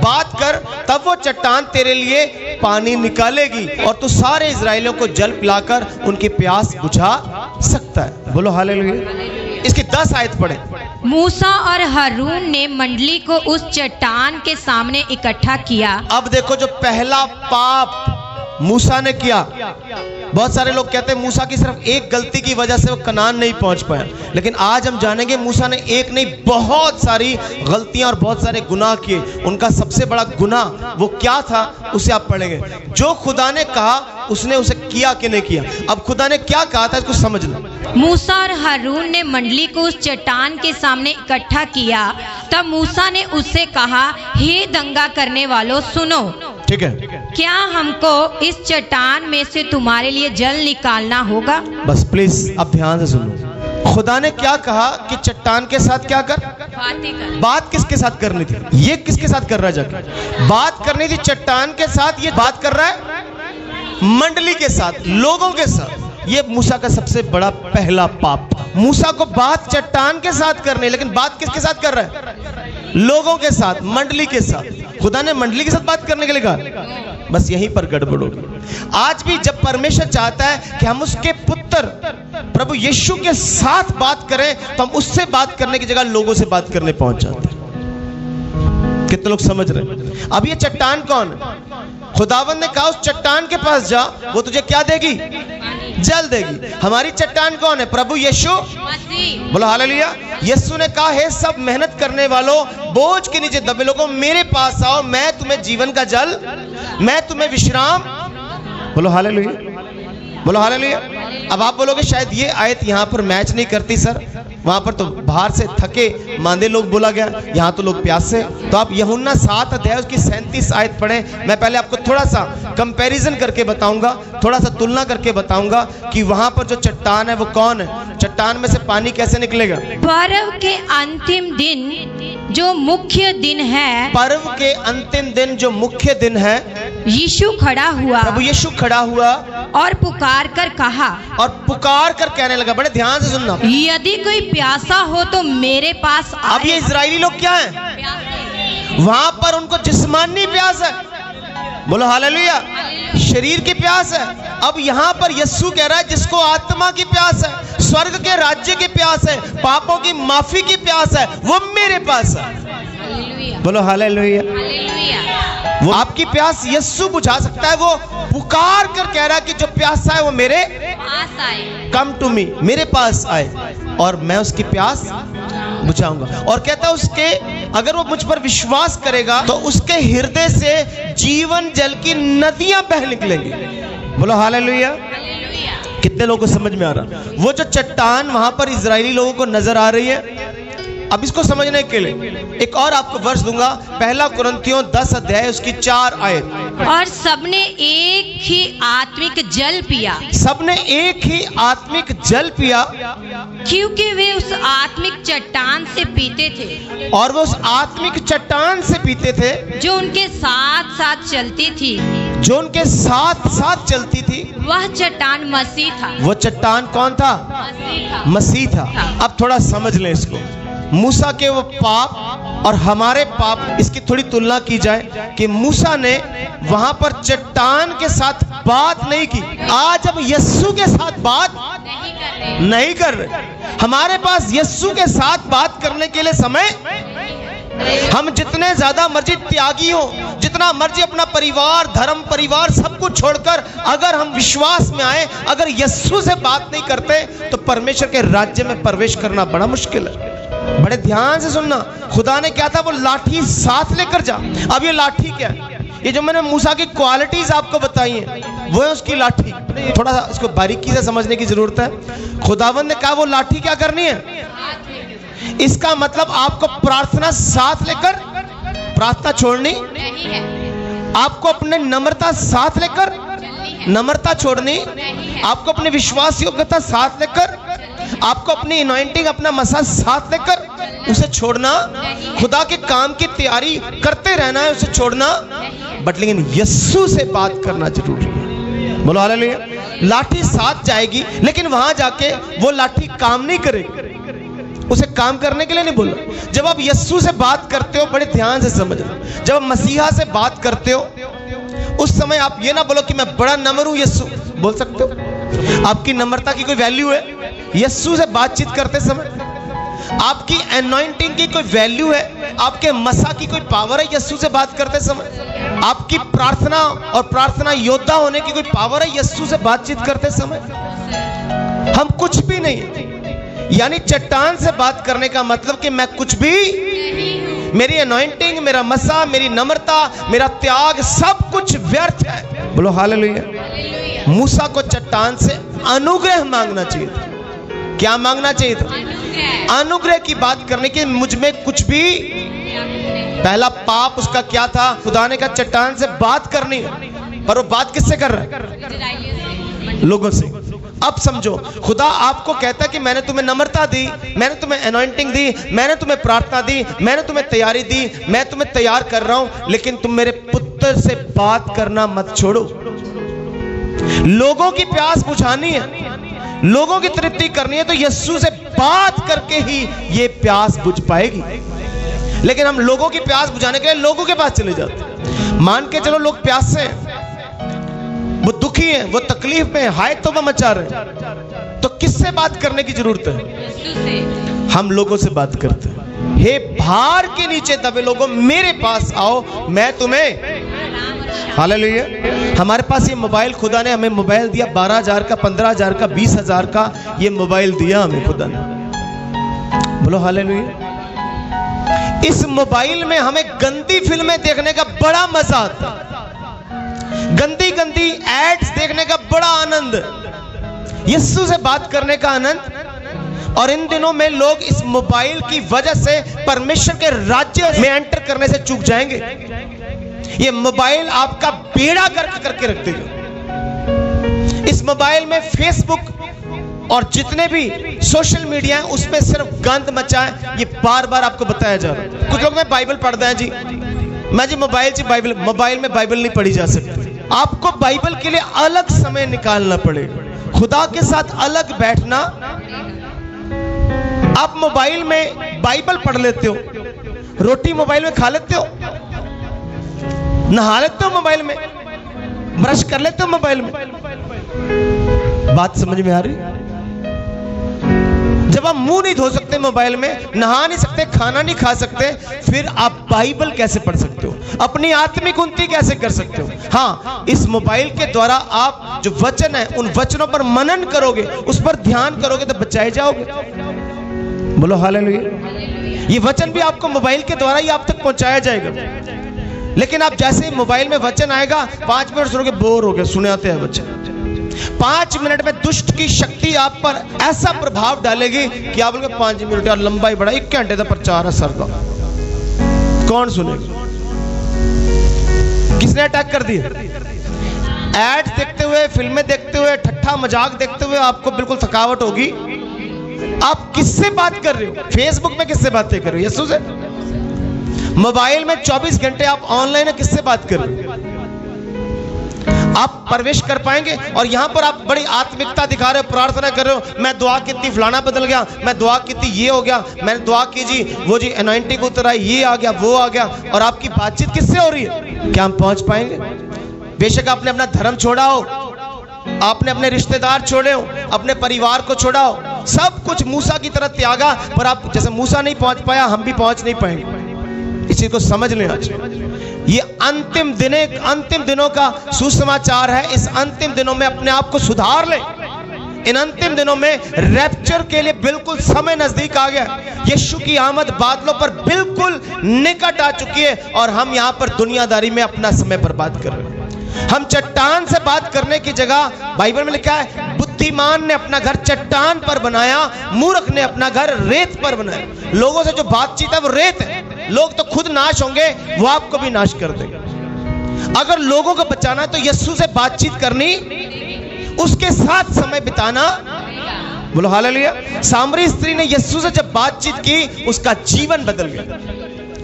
बात कर। तब वो चट्टान तेरे लिए पानी निकालेगी और तू सारे इजराइलियों को जल पिलाकर उनकी प्यास बुझा सकता है। बोलो हालेलुया। इसकी 10 आयत पढ़े। मूसा और हारून ने मंडली को उस चट्टान के सामने इकट्ठा किया। अब देखो, जो पहला पाप मूसा ने किया, बहुत सारे लोग कहते हैं मूसा की सिर्फ एक गलती की वजह से वो कनान नहीं पहुंच पाया, लेकिन आज हम जानेंगे मूसा ने एक नहीं बहुत सारी गलतियां और बहुत सारे गुनाह किए। उनका सबसे बड़ा गुनाह वो क्या था, उसे आप पढ़ेंगे। जो खुदा ने कहा उसने उसे किया कि नहीं किया। अब खुदा ने क्या कहा था, इसको समझना। मूसा और हारून ने मंडली को उस चट्टान के सामने इकट्ठा किया। तब मूसा ने उससे कहा, हे दंगा करने वालों, सुनो। ठीक है, क्या हमको इस चट्टान में से तुम्हारे लिए जल निकालना होगा? बस प्लीज अब ध्यान से सुनो। खुदा ने क्या कहा कि चट्टान के साथ क्या कर? बातें कर। बात किसके साथ करनी थी? ये किसके साथ कर रहा है? जाके बात करनी थी चट्टान के साथ। ये बात कर रहा है मंडली के साथ, लोगों के साथ। ये मूसा का सबसे बड़ा पहला पाप। मूसा को बात चट्टान के साथ करनी, लेकिन बात किसके साथ कर रहा है? लोगों के साथ, मंडली के साथ। खुदा ने मंडली के साथ बात करने के लिए कहा। बस यहीं पर गड़बड़ होगी। आज भी जब परमेश्वर चाहता है कि हम उसके पुत्र प्रभु यीशु के साथ बात करें, तो हम उससे बात करने की जगह लोगों से बात करने पहुंच जाते हैं। कितने लोग समझ रहे हैं? अब ये चट्टान कौन है? खुदावंद ने कहा उस चट्टान के पास जा, वो तुझे क्या देगी? जल देगी। हमारी चट्टान कौन है? प्रभु यीशु। बोलो हालेलुया। यीशु ने कहा, हे सब मेहनत करने वालों, बोझ के नीचे दबे लोगों, मेरे पास आओ, मैं तुम्हें जीवन का जल, मैं तुम्हें विश्राम। बोलो हालेलुया, बोलो हालेलुया। अब आप बोलोगे शायद ये आयत यहाँ पर मैच नहीं करती सर, वहां पर तो बाहर से थके मांदे लोग बोला गया, यहाँ तो लोग प्यासे। तो आप यूहन्ना 7 अध्याय उसकी 37 आयत पढ़ें। मैं पहले आपको थोड़ा सा कंपैरिजन करके बताऊंगा, थोड़ा सा तुलना करके बताऊंगा कि वहां पर जो चट्टान है वो कौन है, चट्टान में से पानी कैसे निकलेगा। पर्व के अंतिम दिन जो मुख्य दिन है, पर्व के अंतिम दिन जो मुख्य दिन है, यीशु खड़ा हुआ, प्रभु यीशु खड़ा हुआ और पुकार कर कहा, और पुकार कर कहने लगा। बड़े ध्यान से सुनना, यदि कोई प्यासा हो तो मेरे पास आए। अब ये इजरायली लोग क्या हैं? वहां पर उनको जिस्मानी प्यास है। बोलो हालेलुया। शरीर की प्यास है। अब यहाँ पर यीशु कह रहा है जिसको आत्मा की प्यास है, स्वर्ग के राज्य की प्यास है, पापों की माफी की प्यास है, वो मेरे पास है। बोलो हालेलुया। वो आपकी प्यास यीशु बुझा सकता है, वो पुकार कर कह रहा है कि जो प्यासा है वो मेरे पास आए। कम टू मी, मेरे पास आए और मैं उसकी प्यास बुझाऊंगा। और कहता है उसके अगर वो मुझ पर विश्वास करेगा तो उसके हृदय से जीवन जल की नदियां बह निकलेंगी। बोलो हालेलुया। कितने लोगों को समझ में आ रहा? वो जो चट्टान वहां पर इजरायली लोगों को नजर आ रही है, अब इसको समझने के लिए एक और आपको वर्ष दूंगा, पहला कुरिन्थियों 10 अध्याय उसकी 4 आयत। और सबने एक ही आत्मिक जल पिया, सबने एक ही आत्मिक जल पिया, क्योंकि वे उस आत्मिक चट्टान से पीते थे, और वो उस आत्मिक चट्टान से पीते थे जो उनके साथ साथ चलती थी। जो उनके साथ साथ चलती थी। वह चट्टान मसीह था। वो चट्टान कौन था? मसीह था। मसीह था। अब थोड़ा समझ लें इसको। मूसा के वो पाप और हमारे पाप, इसकी थोड़ी तुलना की जाए कि मूसा ने वहां पर चट्टान के साथ बात नहीं की, आज हम यस्सु के साथ बात नहीं कर रहे। हमारे पास यस्सु के साथ बात करने के लिए समय, हम जितने ज्यादा मर्जी त्यागी हो, जितना मर्जी अपना परिवार, धर्म, परिवार सब कुछ छोड़कर अगर हम विश्वास में आए, अगर यस्सु से बात नहीं करते तो परमेश्वर के राज्य में प्रवेश करना बड़ा मुश्किल है। बड़े ध्यान से सुनना, खुदा ने क्या था, वो लाठी साथ लेकर जा। अब ये लाठी क्या है? ये जो मैंने मूसा की क्वालिटीज आपको बताई हैं वो है उसकी लाठी। थोड़ा सा इसको बारीकी से समझने की जरूरत है। खुदावंद ने कहा वो लाठी क्या करनी है? इसका मतलब आपको प्रार्थना साथ लेकर प्रार्थना छोड़नी नहीं है। आपको अपने नम्रता साथ लेकर नम्रता छोड़नी, आपको अपने विश्वास योग्यता साथ लेकर, आपको अपनी अनॉइंटिंग, अपना मसाज साथ लेकर उसे छोड़ना, खुदा के काम की तैयारी करते रहना है, उसे छोड़ना, बट लेकिन यस्सु से बात करना जरूरी है। बोलो हालेलुया। लाठी साथ जाएगी लेकिन वहां जाके वो लाठी काम नहीं करेगी, उसे काम करने के लिए नहीं बोला। जब आप यस्सु से बात करते हो, बड़े ध्यान से समझना, जब आप मसीहा से बात करते हो उस समय आप ये ना बोलो कि मैं बड़ा नम्र हूं यस्सु, बोल सकते हो? आपकी नम्रता की कोई वैल्यू है? यस्सु से बातचीत करते समय आपकी एनॉइंटिंग की कोई वैल्यू है? आपके मसा की कोई पावर है यस्सु से बात करते समय? आपकी प्रार्थना और प्रार्थना योद्धा होने की कोई पावर है यस्सु से बातचीत करते समय? हम कुछ भी नहीं। यानी चट्टान से बात करने का मतलब कि मैं कुछ भी, मेरी अनॉइंटिंग, मेरा मसा, मेरी नम्रता, मेरा त्याग, सब कुछ व्यर्थ है। बोलो हालेलुया। मूसा को चट्टान से अनुग्रह मांगना चाहिए था। क्या मांगना चाहिए था? अनुग्रह की बात करने की, मुझ में कुछ भी। पहला पाप उसका क्या था? खुदा ने कहा चट्टान से बात करनी है, पर वो बात किससे कर रहा है? लोगों से। अब समझो, खुदा आपको कहता है कि मैंने तुम्हें नम्रता दी, मैंने तुम्हें अनॉइंटिंग दी, मैंने तुम्हें प्रार्थना दी, मैंने तुम्हें तैयारी दी, मैं तुम्हें तैयार कर रहा हूं, लेकिन तुम मेरे पुत्र से बात करना मत छोड़ो। लोगों की प्यास बुझानी है, लोगों की तृप्ति करनी है, तो यस्सु से बात करके ही ये प्यास बुझ पाएगी। लेकिन हम लोगों की प्यास बुझाने के लिए लोगों के पास चले जाते। मान के चलो लोग प्यासे हैं, वो दुखी हैं, वो तकलीफ में हाय तौबा मचा रहे हैं, तो किससे बात करने की जरूरत है? हम लोगों से बात करते हैं। हे भार के नीचे दबे लोगों, मेरे पास आओ, मैं तुम्हें। हालेलुया। हमारे पास ये मोबाइल, खुदा ने हमें मोबाइल दिया, 12,000 का, 15,000 का, 20,000 का, ये मोबाइल दिया हमें खुदा ने। बोलो हालेलुया। इस मोबाइल में हमें गंदी फिल्में देखने का बड़ा मजा आता है, गंदी गंदी एड्स देखने का बड़ा आनंद, यीशु से बात करने का आनंद। और इन दिनों में लोग इस मोबाइल की वजह से परमेश्वर के राज्य में एंटर करने से चूक जाएंगे। ये मोबाइल आपका बेड़ा गर्क करके रख देगा। इस मोबाइल में फेसबुक और जितने भी सोशल मीडिया है उसमें सिर्फ गंद मचा है, ये बार बार आपको बताया जा रहा है। कुछ लोग मैं बाइबल पढ़ते हैं जी, मैं जी मोबाइल में बाइबल नहीं पढ़ी जा सकती। आपको बाइबल के लिए अलग समय निकालना पड़ेगा, खुदा के साथ अलग बैठना। आप मोबाइल में बाइबल पढ़ लेते हो, रोटी मोबाइल में खा लेते हो, नहा लेते हो मोबाइल में, ब्रश कर लेते हो मोबाइल में। बात समझ में आ रही? जब आप मुंह नहीं धो सकते मोबाइल में, नहा नहीं सकते, खाना नहीं खा सकते, फिर आप बाइबल कैसे पढ़ सकते हो? अपनी आत्मिक उन्नति कैसे कर सकते हो? हाँ, इस मोबाइल के द्वारा आप जो वचन है उन वचनों पर मनन करोगे, उस पर ध्यान करोगे तो बचाए जाओगे। बोलो हालेलुया। ये वचन भी आपको मोबाइल के द्वारा ही आप तक पहुंचाया जाएगा। लेकिन आप जैसे मोबाइल में वचन आएगा, 5 मिनट सुनोगे, बोर हो गए, सुने आते हैं वचन। 5 मिनट में दुष्ट की शक्ति आप पर ऐसा प्रभाव डालेगी कि आप बोलोगे 5 मिनट यार लंबा ही बड़ा, 1 घंटे का प्रचार है सर का, कौन सुनेगा? किसने अटैक कर दिया? एड देखते हुए, फिल्में देखते हुए, ठट्ठा मजाक देखते हुए आपको बिल्कुल थकावट होगी। आप किससे बात कर रहे हो? फेसबुक में किससे बातें कर रहे हो? यीशु से। मोबाइल में 24 घंटे आप ऑनलाइन है, किससे बात कर रहे हो? आप प्रवेश कर पाएंगे? और यहां पर आप बड़ी आत्मिकता दिखा रहे हो, प्रार्थना कर रहे हो, मैं दुआ की थी फलाना बदल गया, मैं दुआ की थी ये हो गया, मैंने दुआ की जी वो जी अनॉइंटिंग उतर आई, ये आ गया, वो आ गया, और आपकी बातचीत किससे हो रही है? क्या हम पहुंच पाएंगे? बेशक आपने अपना धर्म छोड़ा हो, आपने अपने रिश्तेदार छोड़े हो, अपने परिवार को छोड़ा हो, सब कुछ मूसा की तरह त्यागा, पर आप जैसे मूसा नहीं पहुंच पाया, हम भी पहुंच नहीं पाएंगे। इस चीज को समझ लें। आज ये अंतिम दिनों का सुसमाचार है। इस अंतिम दिनों में अपने आप को सुधार ले। इन अंतिम दिनों में रैप्चर के लिए बिल्कुल समय नजदीक आ गया। यीशु की आमद बादलों पर बिल्कुल निकट आ चुकी है और हम यहाँ पर दुनियादारी में अपना समय बर्बाद कर रहे हैं। हम चट्टान से बात करने की जगह, बाइबल में लिखा है, बुद्धिमान ने अपना घर चट्टान पर बनाया, मूर्ख ने अपना घर रेत पर बनाया। लोगों से जो बातचीत है वो रेत है। लोग तो खुद नाश होंगे, वो आपको भी नाश कर देंगे। अगर लोगों को बचाना है तो यीशु से बातचीत करनी, उसके साथ समय बिताना। बोलो हालेलुया। सामरी स्त्री ने यीशु से जब बातचीत की, उसका जीवन बदल गया।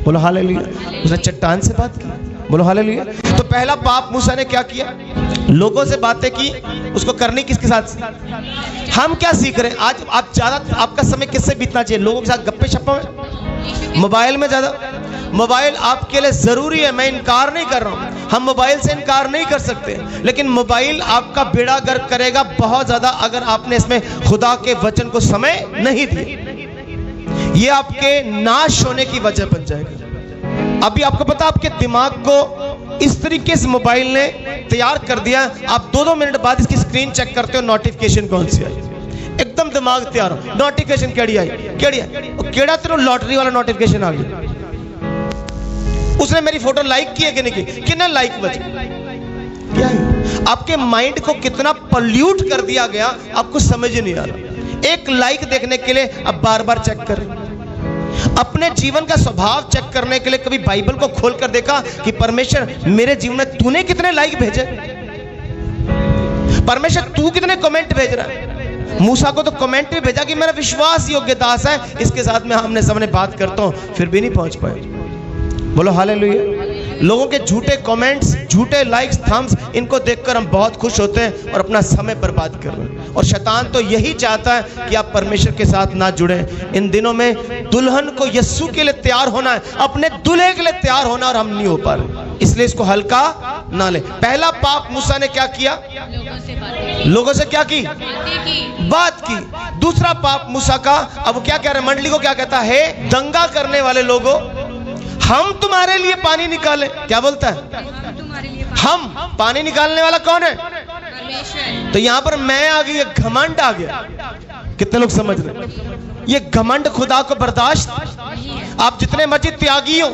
बोलो हालेलुया। उसने चट्टान से बात की। बोलो हालेलुया। तो पहला पाप मूसा ने क्या किया? लोगों से बातें की। उसको करनी किसके साथ? हम क्या सीख रहे हैं आज? आप ज्यादा, आपका समय किससे बीतना चाहिए? लोगों के साथ गप्पे शप्पे में, मोबाइल में ज्यादा? मोबाइल आपके लिए जरूरी है, मैं इनकार नहीं कर रहा हूं, हम मोबाइल से इनकार नहीं कर सकते, लेकिन मोबाइल आपका बेड़ा गर्क करेगा बहुत ज्यादा अगर आपने इसमें खुदा के वचन को समय नहीं दिया। ये आपके नाश होने की वजह बन जाएगा। अभी आपको पता, आपके दिमाग को इस तरीके से मोबाइल ने तैयार कर दिया, आप 2-2 मिनट बाद इसकी स्क्रीन चेक करते हो, नोटिफिकेशन कौन सी आई, एकदम दिमाग तैयार हो, नोटिफिकेशन केड़ी आई, केड़ा तेरे लॉटरी वाला नोटिफिकेशन आ गया, उसने मेरी फोटो लाइक की है कि नहीं की, कितने लाइक बचे, क्या है? आपके माइंड को कितना पॉल्यूट कर दिया गया, आपको समझ ही नहीं आ रहा। एक लाइक देखने के लिए अब बार-बार चेक करें। अपने जीवन का स्वभाव चेक करने के लिए कभी बाइबल को खोलकर देखा कि परमेश्वर मेरे जीवन में तूने कितने लाइक भेजे? परमेश्वर तू कितने कमेंट भेज रहा है? मूसा को तो कमेंट भी भेजा कि मेरा विश्वास योग्य दास है, इसके साथ में आमने सामने बात करता हूं, फिर भी नहीं पहुंच पाए। बोलो हालेलुया। लोगों के झूठे कमेंट्स, झूठे लाइक्स, थम्स, इनको देखकर हम बहुत खुश होते हैं और अपना समय बर्बाद कर रहे हैं। और शैतान तो यही चाहता है कि आप परमेश्वर के साथ ना जुड़े। इन दिनों में दुल्हन को यीशु के लिए तैयार होना है, अपने दूल्हे के लिए तैयार होना, और हम नहीं हो पा रहे, इसलिए इसको हल्का ना ले। पहला पाप मूसा ने क्या किया? लोगों से क्या की? बात की। दूसरा पाप मूसा का, अब वो क्या कह रहे? मंडली को क्या कहता है? दंगा करने वाले लोगों, हम तुम्हारे लिए पानी निकाले। क्या बोलता है? हम पानी निकालने वाला कौन है? तो यहां पर मैं आ गई, ये घमंड आ गया। कितने लोग समझ रहे? ये घमंड खुदा को बर्दाश्त। आप जितने मर्जी त्यागी हो,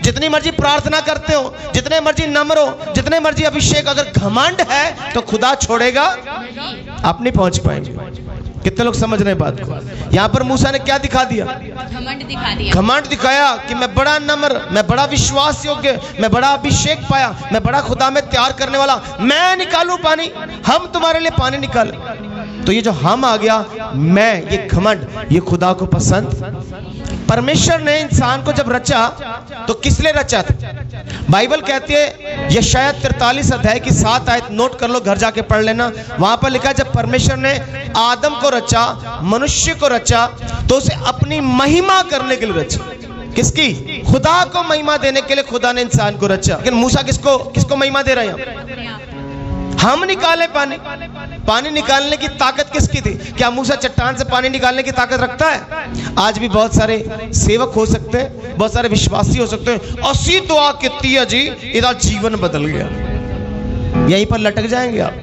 जितनी मर्जी प्रार्थना करते हो, जितने मर्जी नम्र हो, जितने मर्जी अभिषेक, अगर घमंड है तो खुदा छोड़ेगा, आप नहीं पहुंच पाएंगे। कितने लोग समझ रहे हैं बात को? यहां पर मूसा ने क्या दिखा दिया? घमंड दिखा दिया। घमंड दिखाया कि मैं बड़ा नम्र, मैं बड़ा विश्वास योग्य, मैं बड़ा अभिषेक पाया, मैं बड़ा खुदा में तैयार करने वाला, मैं निकालूं पानी, हम तुम्हारे लिए पानी निकाले। तो ये जो हम आ गया, मैं, ये घमंड, ये खुदा को पसंद। परमेश्वर ने इंसान को जब रचा तो किस लिए रचा था? बाइबल कहती है, यशायाह 43 अध्याय की 7 आयत नोट कर लो, घर जाके पढ़ लेना। वहां पर लिखा है, जब परमेश्वर ने आदम को रचा, मनुष्य को रचा, तो उसे अपनी महिमा करने के लिए रचा। किसकी? खुदा को महिमा देने के लिए खुदा ने इंसान को रचा। लेकिन मूसा किसको महिमा दे रहे हैं? हम निकाले पानी, पानी निकालने की ताकत किसकी थी? क्या मूसा चट्टान से पानी निकालने की ताकत रखता है? आज भी बहुत सारे सेवक हो सकते हैं, बहुत सारे विश्वासी हो सकते हैं, असी दुआ कितनी है जी, इधर जीवन बदल गया, यहीं पर लटक जाएंगे आप।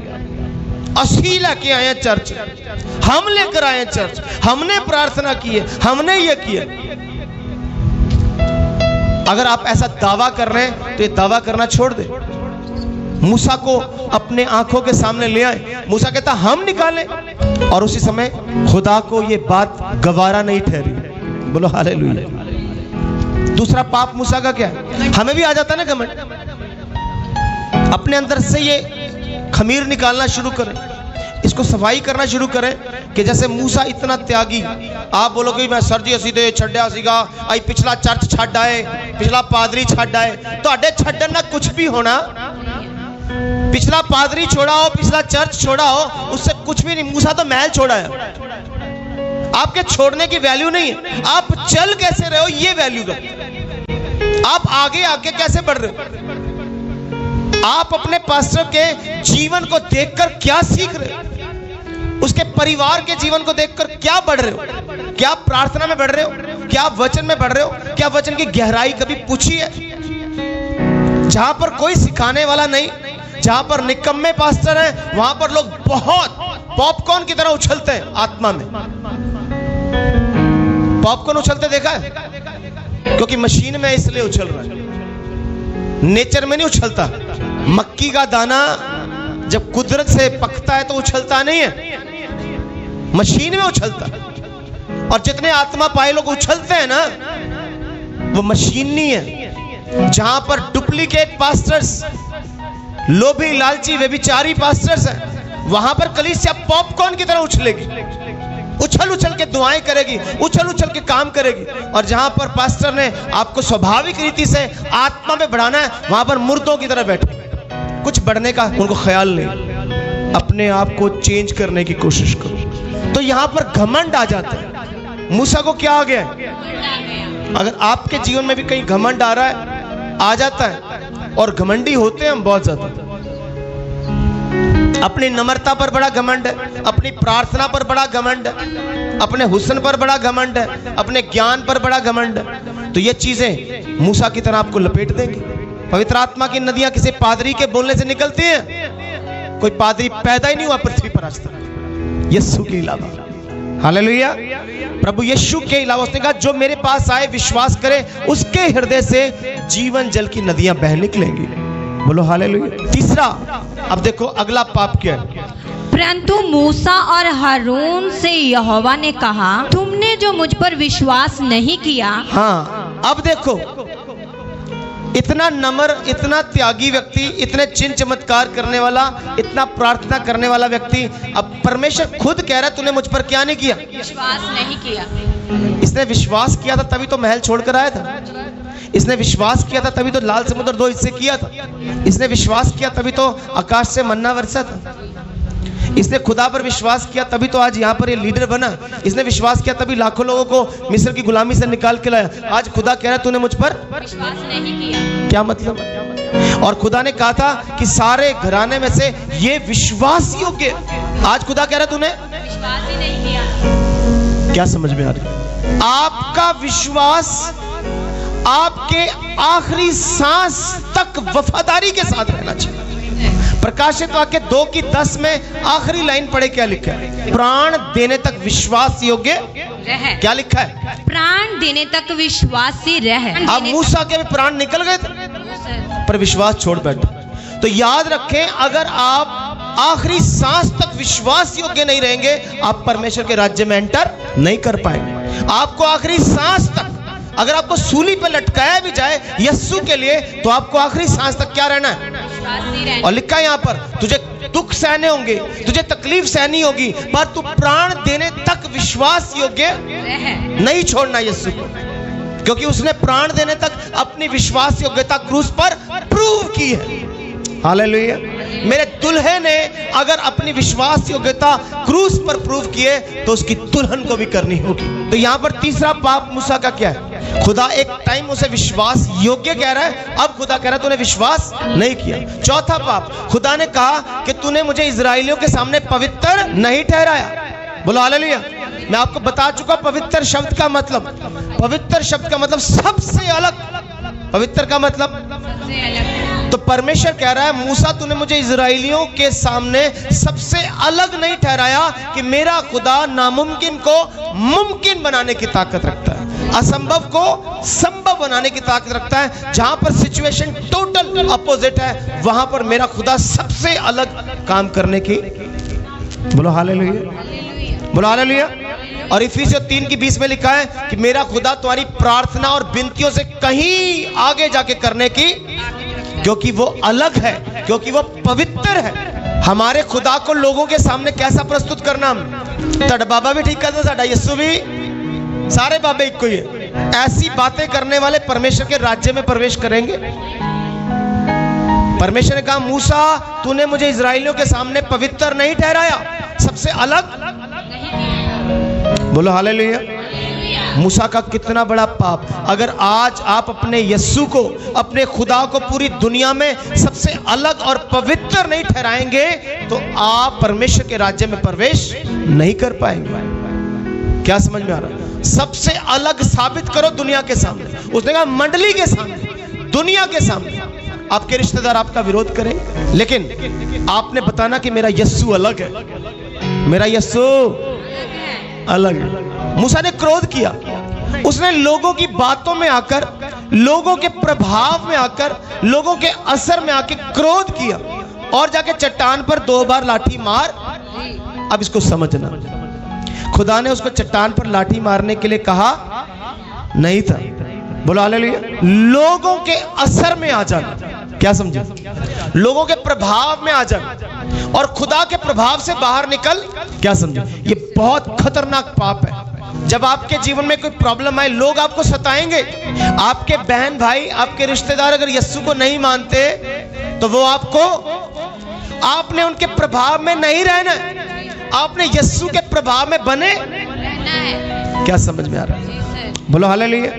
असी लेके आए हैं चर्च, हम लेकर आए हैं चर्च, हमने प्रार्थना की है, हमने ये किया। अगर आप ऐसा दावा कर रहे हैं तो ये दावा करना छोड़ दे। मूसा को अपने आंखों के सामने ले आए, मूसा कहता हम निकालें, और उसी समय खुदा को ये बात गवारा नहीं ठहरी। बोलो हालेलुया। दूसरा पाप मूसा का क्या है? हमें भी आ जाता है ना घमंड, अपने अंदर से ये खमीर निकालना शुरू करें, इसको सफाई करना शुरू करें कि जैसे मूसा इतना त्यागी। आप बोलोगे मैं सर जी असी तो छड्या सीगा, आई पिछला चर्च छड्ड आए, पिछला पादरी छड्ड आए। तो छड्डन ना कुछ भी होना, पिछला पादरी छोड़ा हो, पिछला चर्च छोड़ा हो, उससे कुछ भी नहीं। मूसा तो महल छोड़ा है, आपके छोड़ने की वैल्यू नहीं है। आप चल कैसे रहे हो ये वैल्यू का, आप आगे आगे कैसे बढ़ रहे हो, आप अपने पास्टर के जीवन को देखकर क्या सीख रहे हो, उसके परिवार के जीवन को देखकर क्या बढ़ रहे हो, क्या प्रार्थना में बढ़ रहे हो, क्या वचन में बढ़ रहे हो, क्या वचन की गहराई कभी पूछी है? जहां पर कोई सिखाने वाला नहीं, जहां पर निकम्मे पास्टर हैं, वहां पर लोग बहुत पॉपकॉर्न की तरह उछलते हैं आत्मा में। पॉपकॉर्न उछलते देखा है? क्योंकि मशीन में इसलिए उछल रहा है, नेचर में नहीं उछलता। मक्की का दाना जब कुदरत से पकता है तो उछलता नहीं है, मशीन में उछलता। और जितने आत्मा पाए लोग उछलते हैं ना, वो मशीन नहीं है। जहां पर डुप्लीकेट पास्टर्स, लोभी लालची व्यभिचारी पास्टर्स हैं, वहां पर कलीसिया पॉपकॉर्न की तरह उछलेगी, उछल उछल के दुआएं करेगी, उछल उछल के काम करेगी। और जहां पर पास्टर ने आपको स्वाभाविक रीति से आत्मा में बढ़ाना है, वहां पर मुर्दों की तरह बैठे, कुछ बढ़ने का उनको ख्याल नहीं, अपने आप को चेंज करने की कोशिश करो। तो यहां पर घमंड आ जाता है। मूसा को क्या आ गया है? अगर आपके जीवन में भी कहीं घमंड आ रहा है, आ जाता है, और घमंडी होते हैं हम बहुत ज्यादा। अपनी नम्रता पर बड़ा घमंड है, अपनी प्रार्थना पर बड़ा घमंड है, अपने हुस्न पर बड़ा घमंड है, अपने ज्ञान पर बड़ा घमंड है। तो ये चीजें मूसा की तरह आपको लपेट देंगी। पवित्र आत्मा की नदियां किसी पादरी के बोलने से निकलती हैं? कोई पादरी पैदा ही नहीं हुआ पृथ्वी पर आज तक यीशु के अलावा। हालेलुया। प्रभु यीशु के अलावा उसने कहा जो मेरे पास आए विश्वास करे, उसके हृदय से जीवन जल की नदियां बह निकलेंगी। बोलो हालेलुया। तीसरा, अब देखो अगला पाप क्या है। परंतु मूसा और हारून से यहोवा ने कहा, तुमने जो मुझ पर विश्वास नहीं किया। हाँ, अब देखो इतना नम्र, इतना त्यागी व्यक्ति, इतने चिन्ह चमत्कार करने वाला, इतना प्रार्थना करने वाला व्यक्ति, अब परमेश्वर खुद कह रहा है तूने मुझ पर क्या नहीं किया? विश्वास नहीं किया। इसने विश्वास किया था तभी तो महल छोड़कर आया था, इसने विश्वास किया था तभी तो लाल समुद्र 2 हिस्से किया था, इसने विश्वास किया तभी तो आकाश से मन्ना बरसा था, इसने खुदा पर विश्वास किया तभी तो आज यहाँ पर ये लीडर बना, इसने विश्वास किया तभी लाखों लोगों को मिस्र की गुलामी से निकाल के लाया। आज खुदा कह रहा है तूने मुझ पर विश्वास नहीं किया। क्या मतलब? और खुदा ने कहा था कि सारे घराने में से ये विश्वास योग्य, आज खुदा कह रहा है तूने विश्वास ही नहीं किया। क्या समझ में आ रही? आपका विश्वास आपके आखिरी सांस तक वफादारी के साथ रहना चाहिए। प्रकाशित वाक्य 2:10 में आखिरी लाइन पढ़े, क्या लिखा है? प्राण देने तक विश्वास योग्य रह। क्या लिखा है? प्राण देने तक विश्वासी रह। अब मूसा के भी प्राण निकल गए थे पर विश्वास छोड़ बैठे। तो याद रखें, अगर आप आखिरी सांस तक विश्वास योग्य नहीं रहेंगे, आप परमेश्वर के राज्य में एंटर नहीं कर पाएंगे। आपको आखिरी सांस तक, अगर आपको सूली पर लटकाया भी जाए यीशु के लिए, तो आपको आखिरी सांस तक क्या रहना है? और लिखा है यहाँ पर, तुझे दुख सहने होंगे, तुझे तकलीफ सहनी होगी, पर तू प्राण देने तक विश्वास योग्य नहीं छोड़ना यीशु को, क्योंकि उसने प्राण देने तक अपनी विश्वास योग्यता क्रूस पर प्रूव की है। हालेलुया। मेरे दुल्हे ने अगर अपनी विश्वास योग्यता क्रूस पर प्रूव किए तो उसकी दुल्हन को भी करनी होगी। तो यहाँ पर तीसरा पाप मूसा का क्या है? खुदा एक टाइम उसे विश्वास योग्य कह रहा है, अब खुदा कह रहा है तूने विश्वास नहीं किया। चौथा पाप, खुदा ने कहा कि तूने मुझे इजराइलियों के सामने पवित्र नहीं ठहराया। बोलो हालेलुया। मैं आपको बता चुका पवित्र शब्द का मतलब, पवित्र शब्द का मतलब सबसे अलग, पवित्र का मतलब तो परमेश्वर कह रहा है मूसा तूने मुझे इजराइलियों के सामने सबसे अलग नहीं ठहराया कि मेरा खुदा नामुमकिन को मुमकिन बनाने की ताकत रखता है, असंभव को संभव बनाने की ताकत रखता है। जहां पर सिचुएशन टोटल अपोजिट है वहां पर मेरा खुदा सबसे अलग काम करने की, बोलो हालेलुया, बोलो हालेलुया। और इफिसियों 3:20 में लिखा है कि मेरा खुदा तुम्हारी प्रार्थना और विनतियों से कहीं आगे जाके करने की, क्योंकि वो अलग है, क्योंकि वो पवित्र है। हमारे खुदा को लोगों के सामने कैसा प्रस्तुत करना, साडा बाबा भी ठीक करता, साडा यीशु भी, सारे बाबे एक ही है। ऐसी बातें करने वाले परमेश्वर के राज्य में प्रवेश करेंगे। परमेश्वर ने कहा मूसा तूने मुझे इजराइलियों के सामने पवित्र नहीं ठहराया, सबसे अलग, बोलो हालेलुया। मूसा का कितना बड़ा पाप। अगर आज आप अपने यीशु को, अपने खुदा को पूरी दुनिया में सबसे अलग और पवित्र नहीं ठहराएंगे तो आप परमेश्वर के राज्य में प्रवेश नहीं कर पाएंगे। क्या समझ में आ रहा है? सबसे अलग साबित करो दुनिया के सामने। उसने कहा मंडली के सामने, दुनिया के सामने। आपके रिश्तेदार आपका विरोध करें, लेकिन आपने बताना कि मेरा यीशु अलग है, मेरा यीशु अलग है। मूसा ने क्रोध किया, उसने लोगों की बातों में आकर, लोगों के प्रभाव में आकर, लोगों के असर में आकर क्रोध किया और जाके चट्टान पर 2 बार लाठी मार। अब इसको समझना, खुदा ने उसको चट्टान पर लाठी मारने के लिए कहा नहीं था, बोलो हालेलुया। लोगों के असर में आ जाना, क्या समझे? लोगों के प्रभाव में आ जाना और खुदा के प्रभाव से बाहर निकल, क्या समझे? ये बहुत खतरनाक पाप है। जब आपके जीवन में कोई प्रॉब्लम आए, लोग आपको सताएंगे। आपके बहन भाई, आपके रिश्तेदार अगर यीशु को नहीं मानते तो वो आपको, आपने उनके प्रभाव में नहीं रहना है, आपने यीशु के प्रभाव में बने रहना है। क्या समझ में आ रहा है? बोलो हालेलुया।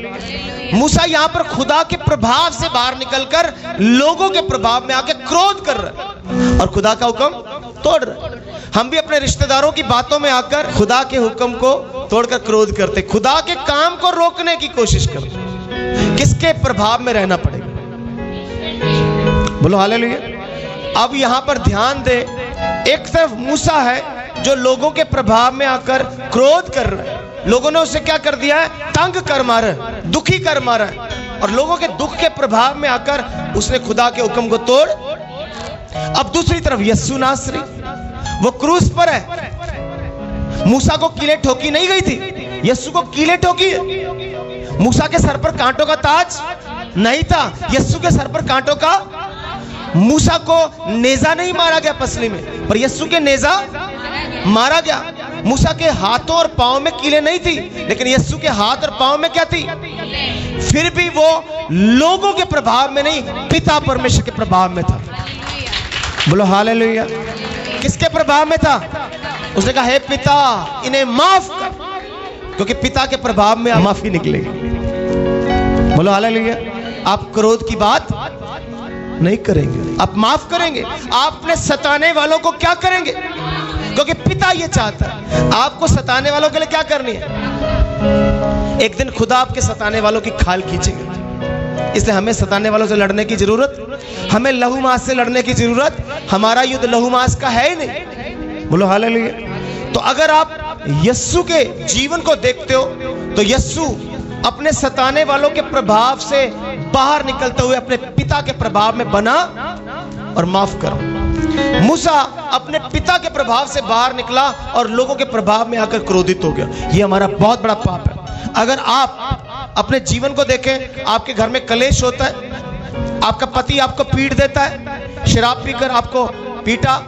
मूसा यहां पर खुदा के प्रभाव से बाहर निकलकर लोगों के प्रभाव में आके क्रोध कर रहा है और खुदा का हुक्म तोड़ रहा है। हम भी अपने रिश्तेदारों की बातों में आकर खुदा के हुक्म को तोड़कर क्रोध करते, खुदा के काम को रोकने की कोशिश करते। किसके प्रभाव में रहना पड़ेगा? बोलो हालेलुया। अब यहां पर ध्यान दे, एक तरफ मूसा है जो लोगों के प्रभाव में आकर क्रोध कर रहा है, लोगों ने उसे क्या कर दिया है? तंग कर मारा, दुखी कर मारा, और लोगों के दुख के प्रभाव में आकर उसने खुदा के हुक्म को तोड़। अब दूसरी तरफ यीशु नासरी, वो क्रूस पर है। मूसा को कीलें ठोकी नहीं गई थी, यीशु को कीलें ठोकी है। मूसा के सर पर कांटों का ताज नहीं था, यीशु के सर पर कांटों का। मूसा को नेजा नहीं मारा गया पसली में, पर यीशु के नेजा मारा गया। मूसा के हाथों और पांव में कीलें नहीं थी, लेकिन यीशु के हाथ और पांव में क्या थी? फिर भी वो लोगों के प्रभाव में नहीं, पिता परमेश्वर के प्रभाव में था। बोलो हालेलुया। किसके प्रभाव में था? उसने कहा हे पिता इन्हें माफ कर, क्योंकि पिता के प्रभाव में माफी निकलेगी। बोलो हालेलुया। आप क्रोध की बात नहीं करेंगे, आप माफ करेंगे। आपने सताने वालों को क्या करेंगे? क्योंकि पिता ये चाहता है आपको सताने वालों के लिए क्या करनी है। एक दिन खुदा आपके सताने वालों की खाल खींचेगा, इसलिए हमें सताने वालों से लड़ने की जरूरत, हमें लहू मांस से लड़ने की जरूरत, हमारा युद्ध लहू मांस का है ही नहीं। बोलो हालेलुया। तो अगर आप यीशु के जीवन को देखते हो तो यीशु अपने सताने वालों के प्रभाव से बाहर निकलते हुए अपने पिता के प्रभाव में बना और माफ करो। मूसा अपने पिता के प्रभाव से बाहर निकला और लोगों के प्रभाव में आकर क्रोधित हो गया। यह हमारा बहुत बड़ा पाप है। अगर आप अपने जीवन को देखें, आपके घर में कलेश होता है, आपका पति आपको पीट देता है, शराब पीकर आपको पीटा,